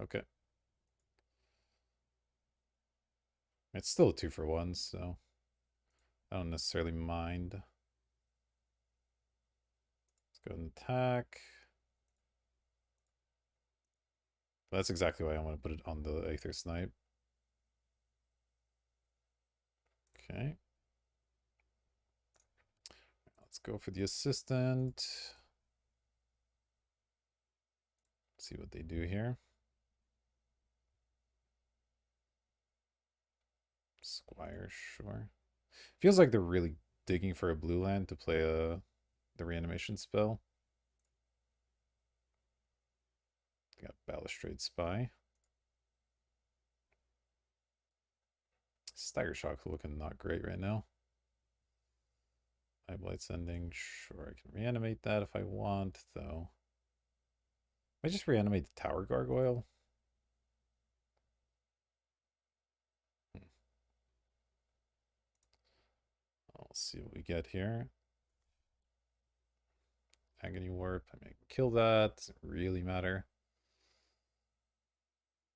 Okay. It's still a 2-for-1, so I don't necessarily mind. Let's go and attack. That's exactly why I want to put it on the Aether Snipe. Okay. Let's go for the assistant. See what they do here. Squire, sure. Feels like they're really digging for a blue land to play the reanimation spell. They got Balustrade Spy. Stagger Shock looking not great right now. Eye Blight's ending. Sure, I can reanimate that if I want, though. I just reanimate the Tower Gargoyle. I'll see what we get here. Agony Warp. I may kill that. Doesn't really matter.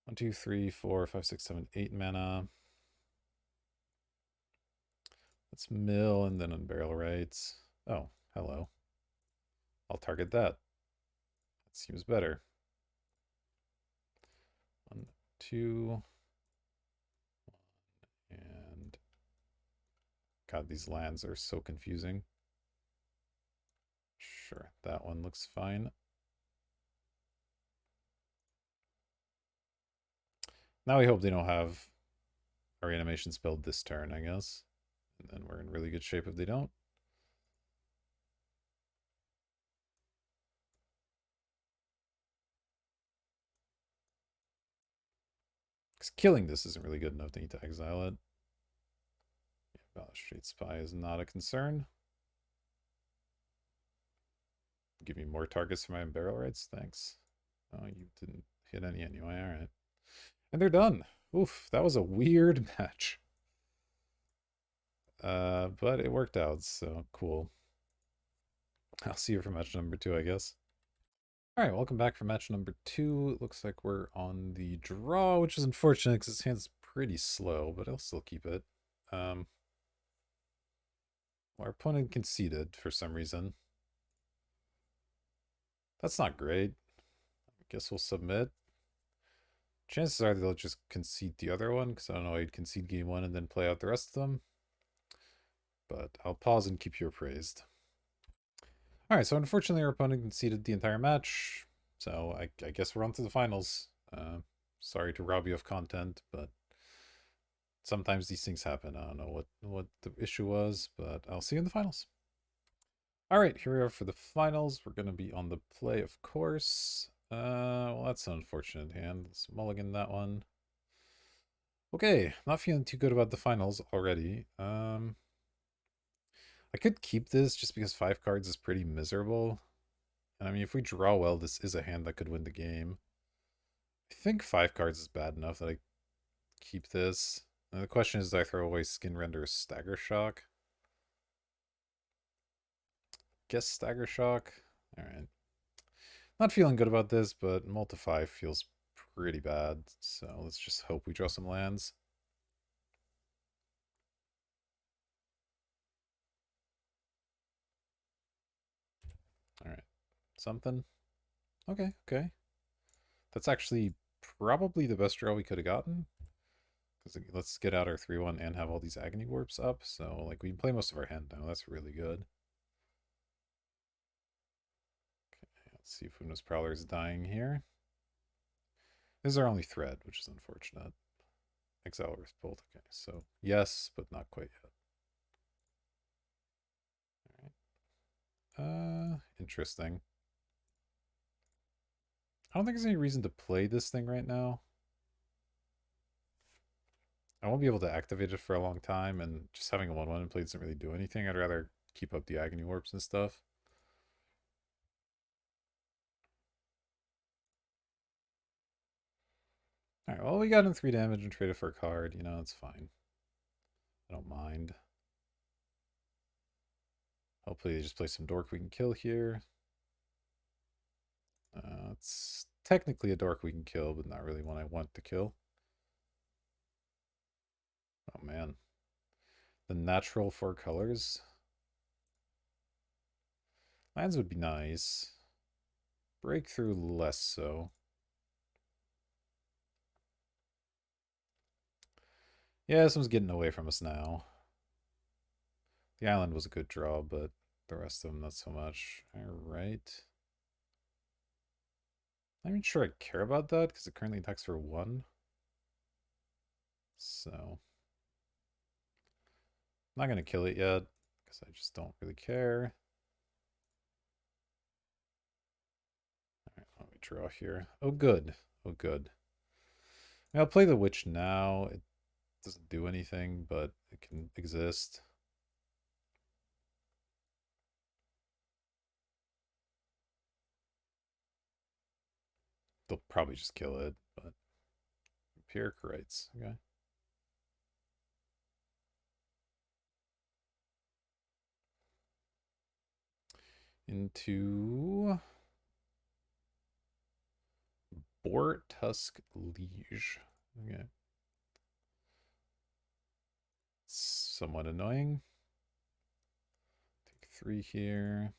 1, 2, 3, 4, 5, 6, 7, 8 mana. Let's mill and then unbarrel rights. Oh, hello. I'll target that. That seems better. 1, 2. And God, these lands are so confusing. Sure, that one looks fine. Now we hope they don't have our animation spell this turn, I guess. And then we're in really good shape if they don't. Because killing this isn't really good enough. They need to exile it. Yeah, Balustrade Spy is not a concern. Give me more targets for my barrel rights. Thanks. Oh, you didn't hit any anyway. All right. And they're done. Oof, that was a weird match. But it worked out, so cool. I'll see you for match number 2, I guess. All right, welcome back for match number 2. It looks like we're on the draw, which is unfortunate because his hand's pretty slow, but I'll still keep it. Our opponent conceded for some reason. That's not great. I guess we'll submit. Chances are they'll just concede the other one, because I don't know why you'd concede game 1 and then play out the rest of them. But I'll pause and keep you appraised. Alright, so unfortunately our opponent conceded the entire match, so I guess we're on to the finals. Sorry to rob you of content, but sometimes these things happen. I don't know what the issue was, but I'll see you in the finals. Alright, here we are for the finals. We're going to be on the play, of course. Well, that's an unfortunate hand. Let's mulligan that one. Okay, not feeling too good about the finals already. I could keep this just because 5 cards is pretty miserable. And I mean, if we draw well, this is a hand that could win the game. I think 5 cards is bad enough that I keep this. And the question is, do I throw away Skin Render or Stagger Shock? Guess Stagger Shock. Alright. Not feeling good about this, but Multiply feels pretty bad. So let's just hope we draw some lands. Alright. Something. Okay, okay. That's actually probably the best draw we could have gotten. Because let's get out our 3-1 and have all these Agony Warps up. So, like, we can play most of our hand now. That's really good. Okay, let's see if Una's Prowler is dying here. This is our only thread, which is unfortunate. Exile Earth Bolt. Okay, so yes, but not quite yet. Alright. Interesting. I don't think there's any reason to play this thing right now. I won't be able to activate it for a long time, and just having a 1-1 in play doesn't really do anything. I'd rather keep up the Agony Warps and stuff. Alright, well, we got in 3 damage and traded for a card. You know, it's fine. I don't mind. Hopefully they just play some dork we can kill here. It's technically a dork we can kill, but not really one I want to kill. Oh, man. The natural 4 colors. Lands would be nice. Breakthrough less so. Yeah, this one's getting away from us now. The island was a good draw, but the rest of them not so much. Alright. I'm not sure I care about that, because it currently attacks for 1. So... I'm not going to kill it yet, because I just don't really care. Alright, let me draw here. Oh, good. Oh, good. I'll play the witch now. It doesn't do anything, but it can exist. They'll probably just kill it, but Empiric Rights. Okay. Into Boar Tusk Liege. Okay. Somewhat annoying. Take 3 here.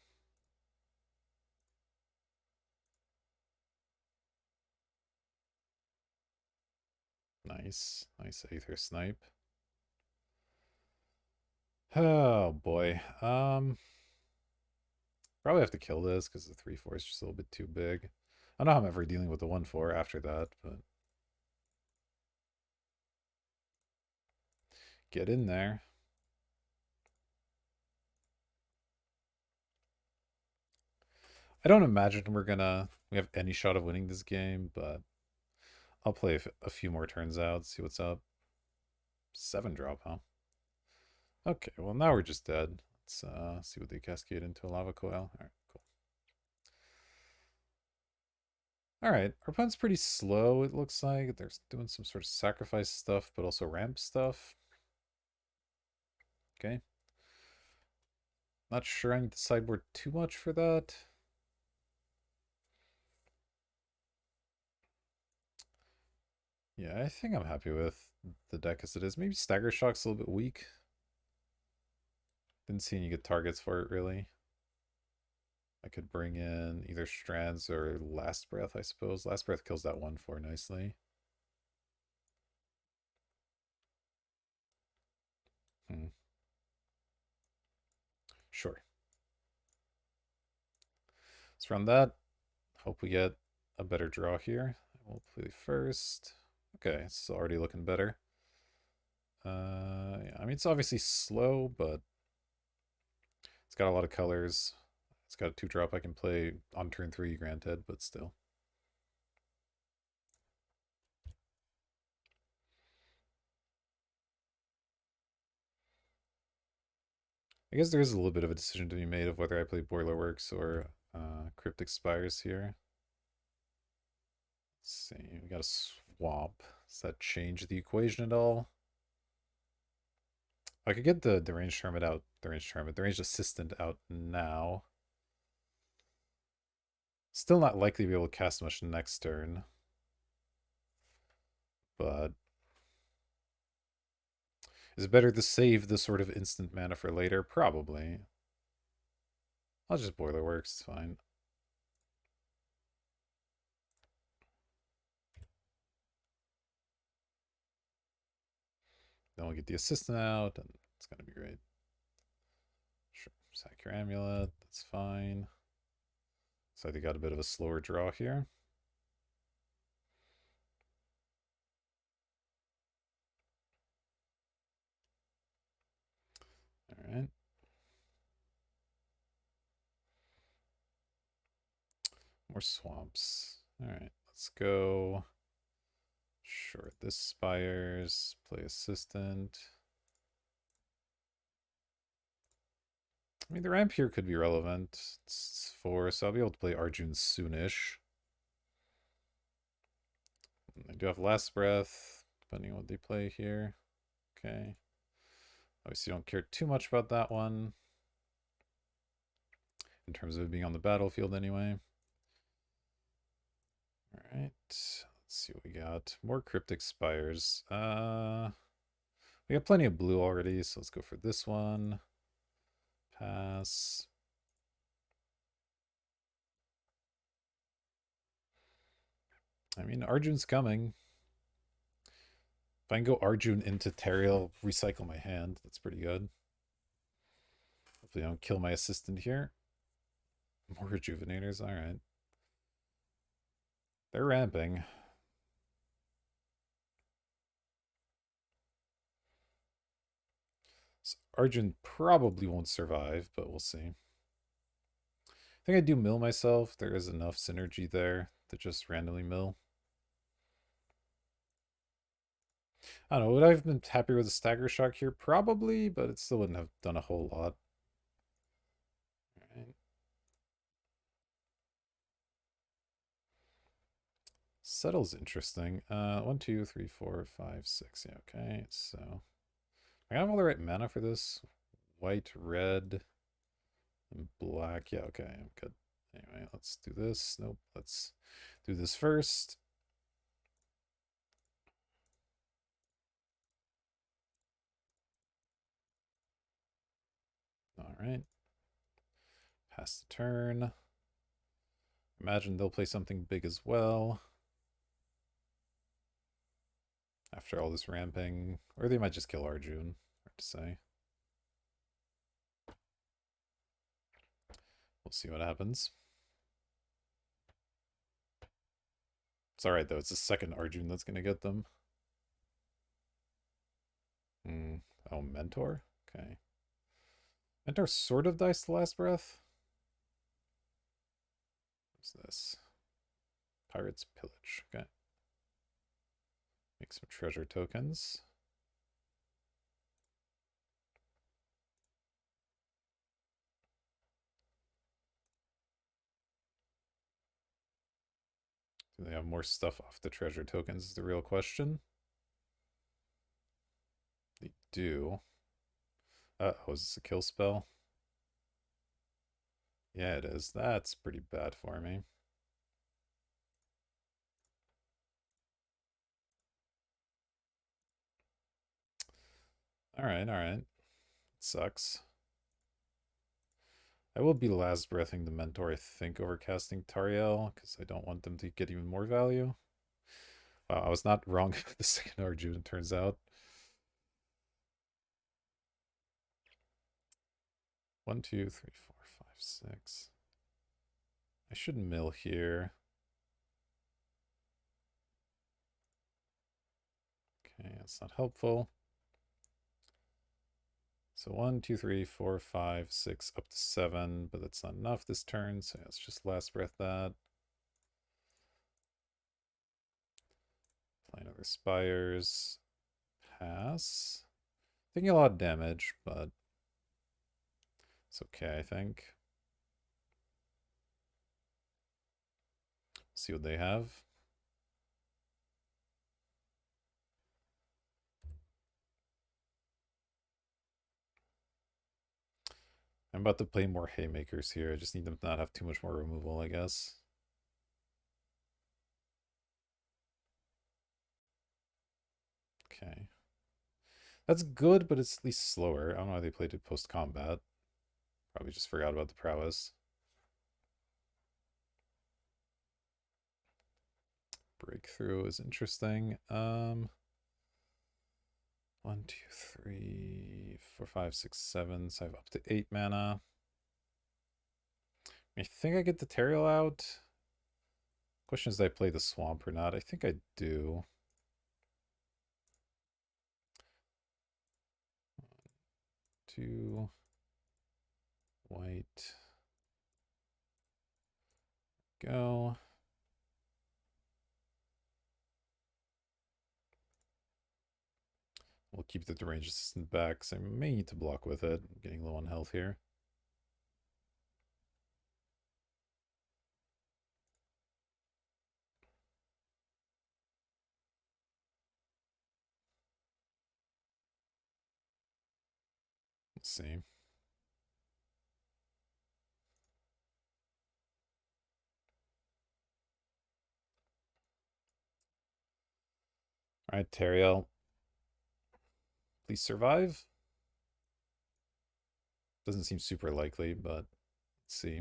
Nice. Nice Aether Snipe. Oh boy. Probably have to kill this because the 3-4 is just a little bit too big. I don't know how I'm ever dealing with the 1-4 after that, but get in there. I don't imagine we have any shot of winning this game, but I'll play a few more turns out, see what's up. 7 drop, huh? Okay, well now we're just dead. Let's see what they cascade into a lava coil. Alright, cool. Alright, our opponent's pretty slow, it looks like. They're doing some sort of sacrifice stuff, but also ramp stuff. Okay. Not sure I need to sideboard too much for that. Yeah, I think I'm happy with the deck as it is. Maybe Stagger Shock's a little bit weak. Didn't see any good targets for it, really. I could bring in either Strands or Last Breath, I suppose. Last Breath kills that 1-4 nicely. Sure. Let's run that. Hope we get a better draw here. We'll play first. Okay, it's already looking better. Yeah, I mean, it's obviously slow, but it's got a lot of colors. It's got a 2-drop I can play on turn 3, granted, but still. I guess there is a little bit of a decision to be made of whether I play Boilerworks or Cryptic Spires here. Let's see, we got a swamp. Does that change the equation at all? I could get the ranged hermit out, the ranged assistant out now. Still not likely to be able to cast much next turn. But is it better to save the sort of instant mana for later? Probably. I'll just Boilerworks, it's fine. Then we'll get the assistant out, and it's gonna be great. Sure, sack your amulet, that's fine. So they got a bit of a slower draw here. Alright. More swamps. Alright, let's go. Short this spires, play assistant. I mean, the ramp here could be relevant. It's 4, so I'll be able to play Arjun soonish. I do have Last Breath, depending on what they play here. Okay. Obviously, don't care too much about that one. In terms of it being on the battlefield, anyway. Alright. Let's see what we got. More Cryptic Spires. We got plenty of blue already, so let's go for this one. Pass. I mean, Arjun's coming. If I can go Arjun into Teriel, recycle my hand, that's pretty good. Hopefully I don't kill my assistant here. More Rejuvenators, alright. They're ramping. So Arjun probably won't survive, but we'll see. I think I do mill myself. There is enough synergy there to just randomly mill. I don't know, would I have been happier with a Stagger Shock here? Probably, but it still wouldn't have done a whole lot. Alright. Settle's interesting. 1, 2, 3, 4, 5, 6. Yeah, okay, so I have all the right mana for this. White, red, and black. Yeah, okay, I'm good. Anyway, let's do this. Nope, let's do this first. All right. Pass the turn. Imagine they'll play something big as well. After all this ramping. Or they might just kill Arjun. Hard to say. We'll see what happens. It's alright though, it's the second Arjun that's gonna get them. Oh, Mentor? Okay. Mentor sort of dies to Last Breath. What's this? Pirate's Pillage. Okay. Make some treasure tokens. Do they have more stuff off the treasure tokens is the real question. They do. Oh, is this a kill spell? Yeah, it is. That's pretty bad for me. Alright, alright. It sucks. I will be last breathing the Mentor, I think, over casting Tariel, because I don't want them to get even more value. Wow, I was not wrong about the second Arjun, it turns out. 1, 2, 3, 4, 5, 6. I should mill here. Okay, that's not helpful. So 1, 2, 3, 4, 5, 6, up to 7, but that's not enough this turn, so let's just last breath that. Play another Spires. Pass. Taking a lot of damage, but It's okay, I think. See what they have. I'm about to play more haymakers here. I just need them to not have too much more removal, I guess. Okay. That's good, but it's at least slower. I don't know why they played it post-combat. Probably just forgot about the prowess. Breakthrough is interesting. 1, 2, 3, 4, 5, 6, 7. So I have up to 8 mana. I think I get the Teriel out. Question is, did I play the Swamp or not? I think I do. Two white. Go. We'll keep the Deranged Assistant back, because I may need to block with it. I'm getting low on health here. Let's see. Alright, Teriel. Please survive. Doesn't seem super likely, but let's see.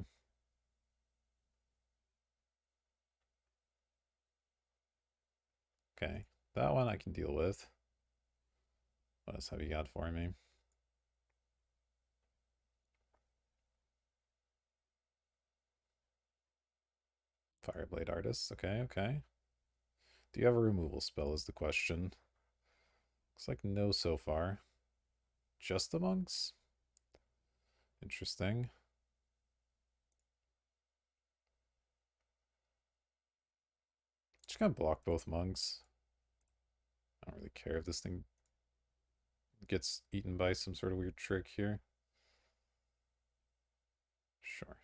Okay, that one I can deal with. What else have you got for me? Fireblade Artist. Okay, okay. Do you have a removal spell is the question. Looks like no so far. Just the monks? Interesting. Just gonna block both monks. I don't really care if this thing gets eaten by some sort of weird trick here. Sure.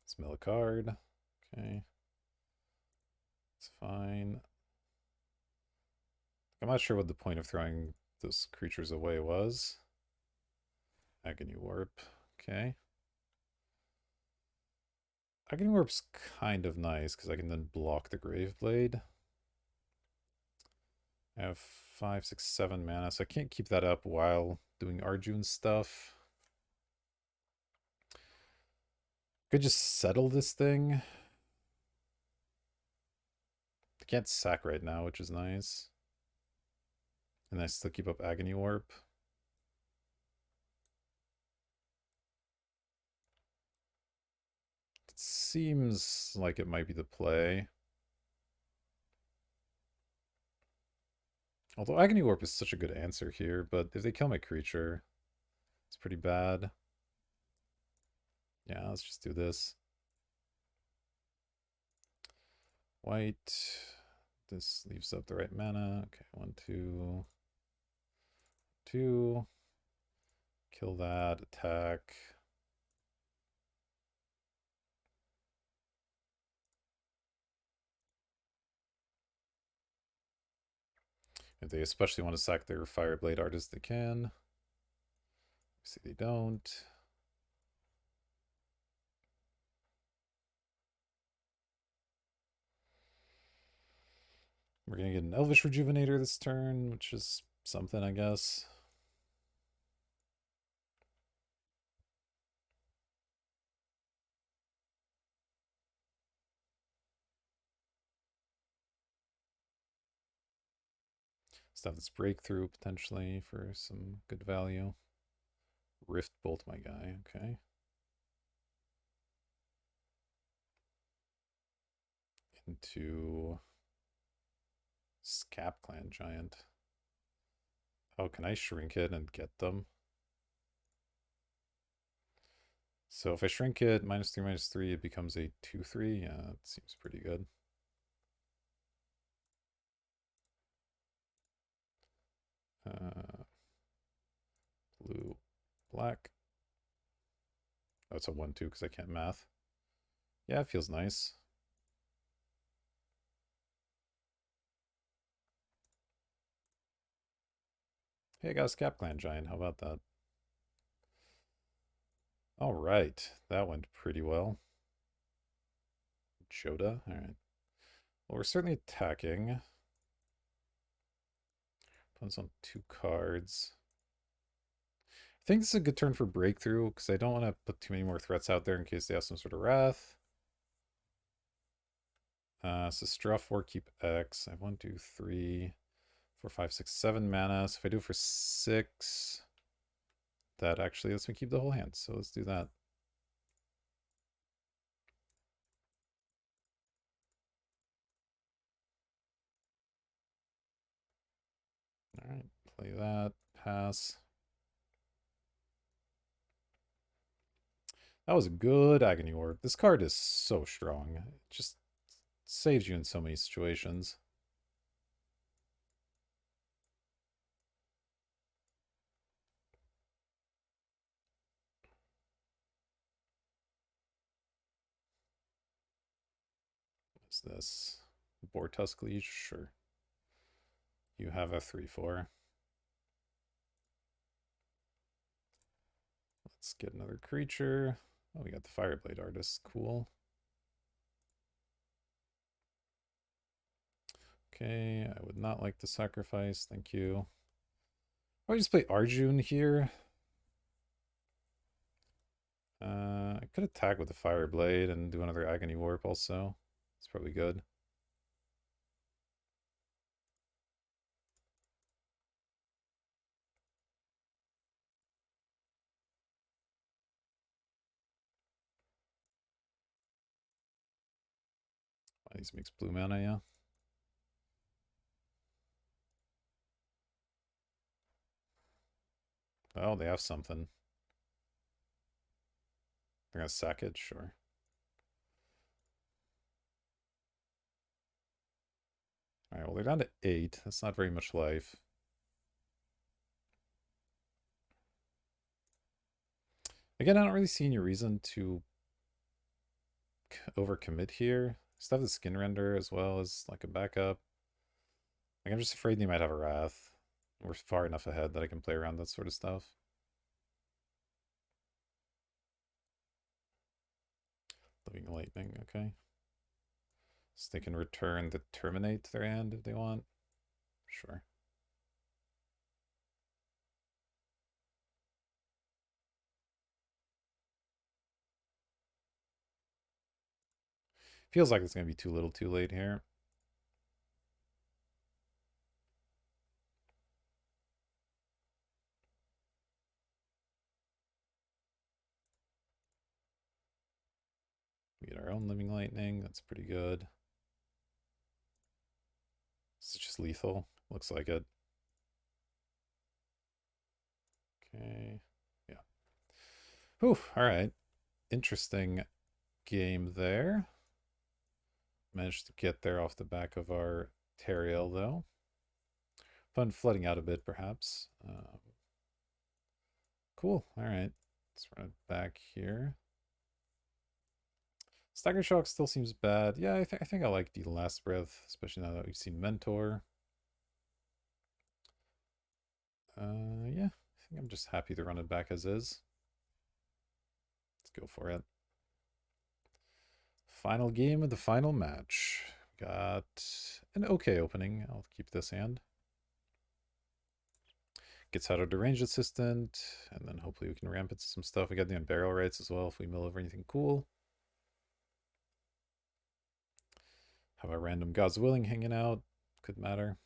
Let's mill a card. Okay. It's fine. I'm not sure what the point of throwing those creatures away was. Agony Warp. Okay. Agony Warp's kind of nice because I can then block the Graveblade. I have 5, 6, 7 mana, so I can't keep that up while doing Arjun stuff. Could just settle this thing. I can't sack right now, which is nice. And I still keep up Agony Warp. It seems like it might be the play. Although Agony Warp is such a good answer here, but if they kill my creature, it's pretty bad. Yeah, let's just do this. White. This leaves up the right mana. Okay, 1, 2, 2. Kill that. Attack. If they especially want to sack their Fireblade Artist, they can. See, they don't. We're going to get an Elvish Rejuvenator this turn, which is something, I guess. Stuff that's Breakthrough, potentially, for some good value. Rift Bolt, my guy. Okay. Into Scap Clan Giant. Oh, can I shrink it and get them? So if I shrink it, -3/-3, it becomes a 2/3. Yeah, it seems pretty good. Blue, black. Oh, it's a 1-2 because I can't math. Yeah, it feels nice. Hey, I got a Scap Clan Giant. How about that? All right. That went pretty well. Joda. All right. Well, we're certainly attacking. Opponent's on 2 cards. I think this is a good turn for breakthrough because I don't want to put too many more threats out there in case they have some sort of wrath. So draw 4, keep X. I have 1, 2, 3, 4, 5, 6, 7 mana. So if I do it for 6, that actually lets me keep the whole hand. So let's do that. All right, play that. Pass. That was a good Agony Orb. This card is so strong. It just saves you in so many situations. What's this? Bortusk Leech? Sure. You have a 3/4. Let's get another creature. Oh, we got the Fireblade Artist. Cool. Okay, I would not like to sacrifice. Thank you. I'll just play Arjun here. I could attack with the Fireblade and do another Agony Warp also. It's probably good. These makes blue mana, yeah. Oh, they have something. They're gonna sack it, sure. Alright, well, they're down to 8. That's not very much life. Again, I don't really see any reason to overcommit here. Still have the Skin Render as well as like a backup. Like, I'm just afraid they might have a Wrath. We're far enough ahead that I can play around that sort of stuff. Living Lightning, okay. So they can return the Terminate to their hand if they want. Sure. Feels like it's going to be too little too late here. We get our own Living Lightning. That's pretty good. It's just lethal. Looks like it. Okay. Yeah. Whew. All right. Interesting game there. Managed to get there off the back of our Teriel, though. Fun flooding out a bit, perhaps. Cool. All right. Let's run it back here. Stagger Shock still seems bad. Yeah, I think I like the Last Breath, especially now that we've seen Mentor. Yeah, I think I'm just happy to run it back as is. Let's go for it. Final game of the final match. Got an okay opening. I'll keep this hand. Gets out of the Ranged Assistant, and then hopefully we can ramp into some stuff. We got the Unburial Rights as well if we mill over anything cool. Have a random God's Willing hanging out. Could matter.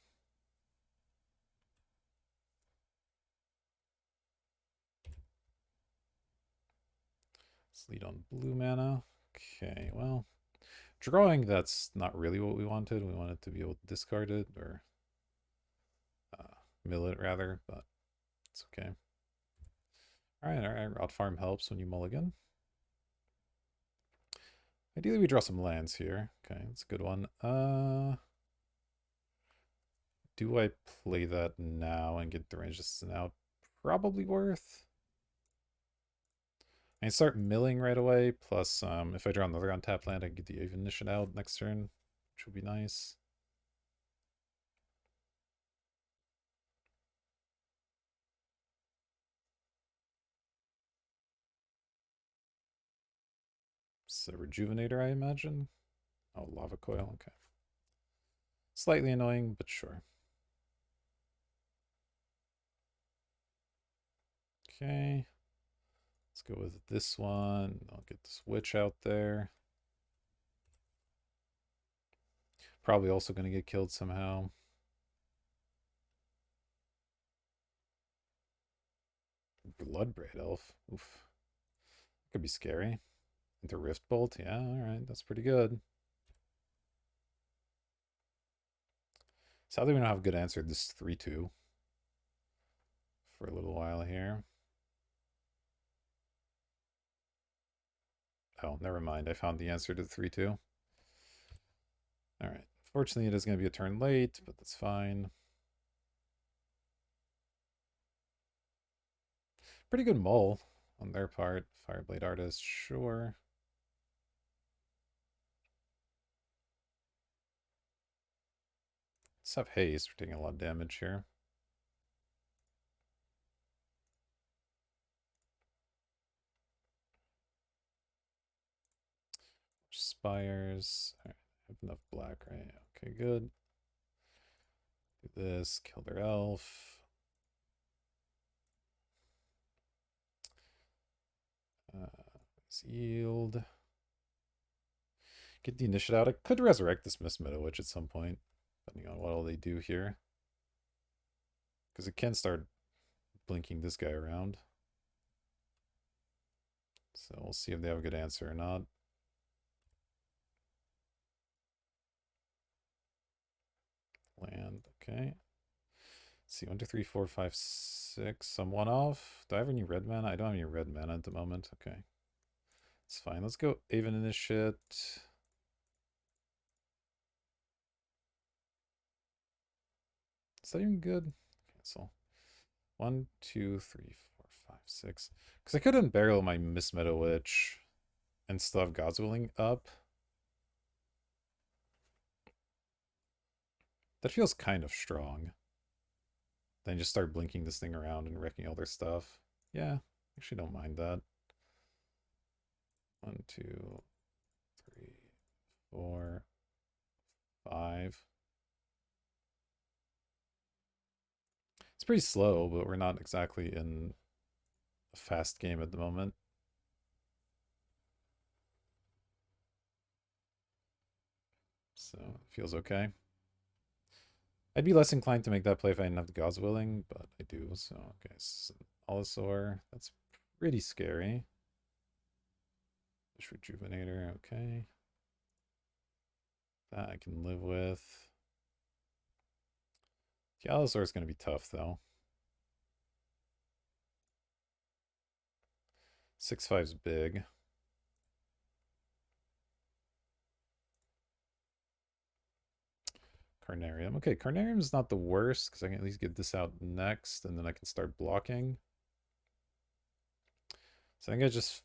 Let's lead on blue mana. Okay, well, drawing, that's not really what we wanted. We wanted to be able to discard it, or mill it rather, but it's okay. All right, Rot Farm helps when you mulligan. Ideally, we draw some lands here. Okay, that's a good one. do I play that now and get the range distance out? Probably worth. I can start milling right away, plus if I draw another untapped land, I can get the Evanished out next turn, which would be nice. It's a Rejuvenator, I imagine. Oh, Lava Coil, okay. Slightly annoying, but sure. Okay. Let's go with this one. I'll get this Witch out there. Probably also going to get killed somehow. Bloodbraid Elf. Oof. Could be scary. Into Rift Bolt. Yeah, alright. That's pretty good. Sadly, we don't have a good answer to this 3-2 for a little while here. Oh, never mind. I found the answer to the 3-2. Alright. Fortunately, it is going to be a turn late, but that's fine. Pretty good mull on their part. Fireblade Artist, sure. Let's have haste. We're taking a lot of damage here. Spires. All right, I have enough black, right? Okay, good. Do this. Kill their elf. Yield. Get the initiate out. I could resurrect this Mist Meadow Witch at some point, depending on what all they do here. Because it can start blinking this guy around. So we'll see if they have a good answer or not. Land, okay. Let's see, 1, 2, 3, 4, 5, 6. I'm one off. Do I have any red mana? I don't have any red mana at the moment. Okay. It's fine. Let's go Aven Initiate. Is that even good? Cancel. 1, 2, 3, 4, 5, 6. Because I could unbarrel my Mist Meadow Witch and still have God's Willing up. That feels kind of strong. Then just start blinking this thing around and wrecking all their stuff. Yeah, actually don't mind that. 1, 2, 3, 4, 5. It's pretty slow, but we're not exactly in a fast game at the moment. So it feels okay. I'd be less inclined to make that play if I didn't have the God's Willing, but I do. So, okay, so Allosaur, that's pretty scary. Fish Rejuvenator, okay. That I can live with. The Allosaur is going to be tough, though. 6/5's big. Carnarium. Okay, Carnarium is not the worst, because I can at least get this out next, and then I can start blocking. So I think I just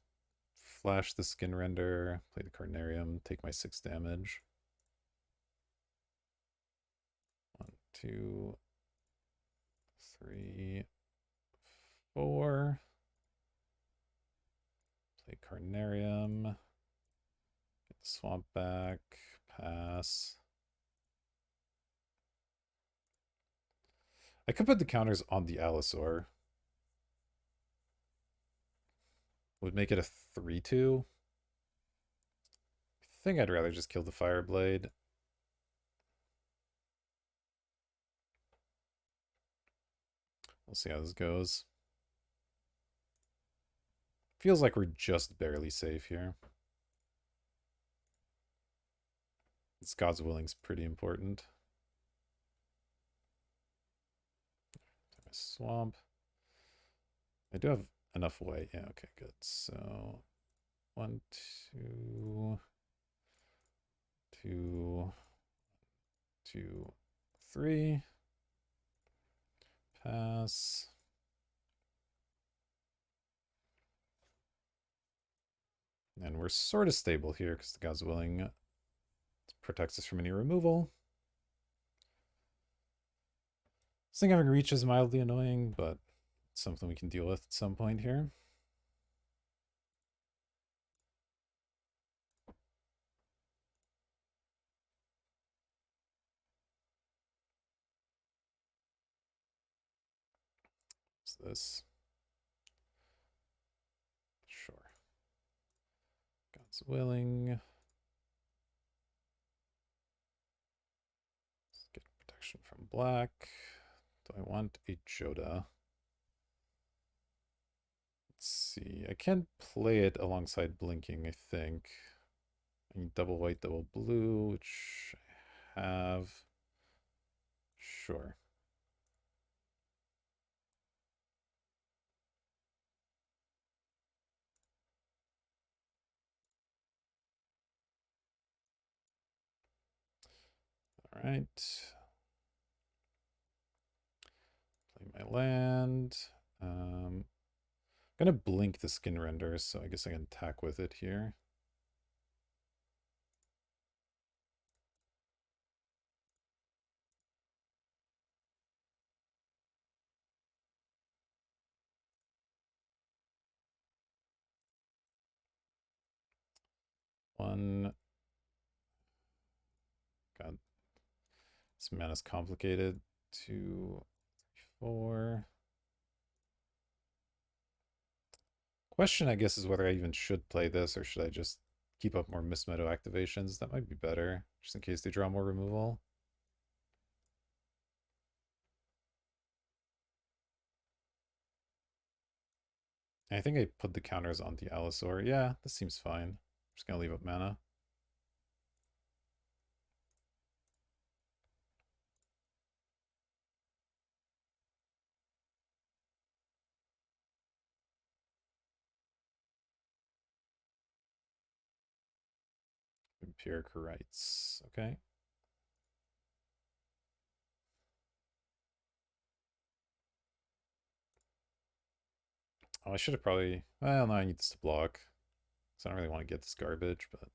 flash the Skin Render, play the Carnarium, take my 6 damage. 1, 2, 3, 4. Play Carnarium. Get the Swamp back. Pass. I could put the counters on the Allosaur. Would make it a 3-2. I think I'd rather just kill the Fireblade. We'll see how this goes. Feels like we're just barely safe here. This God's Willing's pretty important. Swamp. I do have enough weight. Yeah, okay, good. So 1, 2, 2, 2, 3. pass. And we're sort of stable here because the God's Willing protects us from any removal. This thing having reach is mildly annoying, but it's something we can deal with at some point here. What's this? Sure. God's Willing. Let's get protection from black. Do I want a Joda? Let's see. I can play it alongside blinking, I think. I need double white, double blue, which I have. Sure. All right. Play my land. I'm gonna blink the Skin Render, so I guess I can attack with it here. One. God, this mana's complicated. 2, 3, 4. Question, I guess, is whether I even should play this or should I just keep up more Miss Meadow activations? That might be better, just in case they draw more removal. I think I put the counters on the Allosaur. Yeah, this seems fine. I'm just gonna leave up mana. Empiric Rights. Okay. Oh, I should have probably... Well, no, I need this to block. So I don't really want to get this garbage, but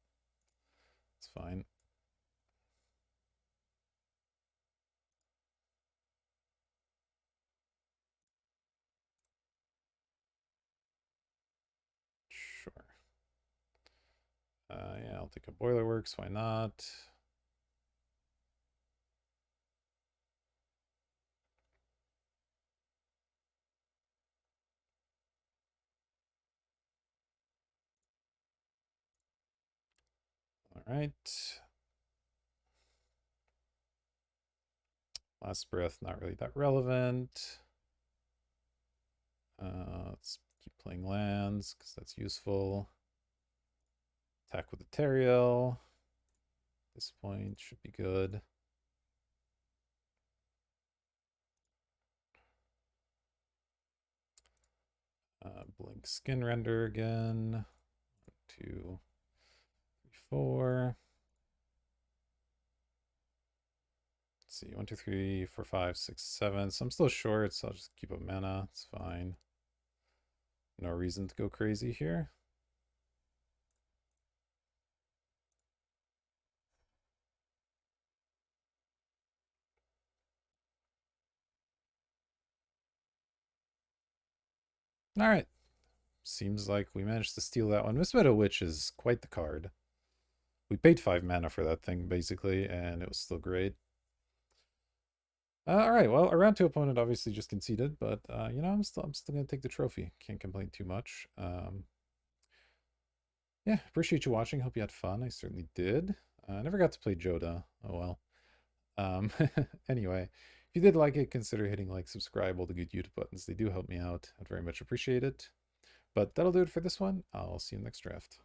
it's fine. Sure. Yeah, I'll take a Boiler Works. Why not? All right. Last Breath, not really that relevant. Let's keep playing lands because that's useful. Attack with the Teriel. This point should be good. Blink Skin Render again. 1, 2, 3, 4. Let's see, 1, 2, 3, 4, 5, 6, 7. So I'm still short, so I'll just keep up mana. It's fine. No reason to go crazy here. All right. Seems like we managed to steal that one. Miss Meadow Witch is quite the card. We paid 5 mana for that thing, basically, and it was still great. All right, well, our round 2 opponent obviously just conceded, but, you know, I'm still going to take the trophy. Can't complain too much. Yeah, appreciate you watching. Hope you had fun. I certainly did. I never got to play Joda. Oh, well. Anyway, if you did like it, consider hitting like, subscribe, all the good YouTube buttons. They do help me out. I'd very much appreciate it. But that'll do it for this one. I'll see you next draft.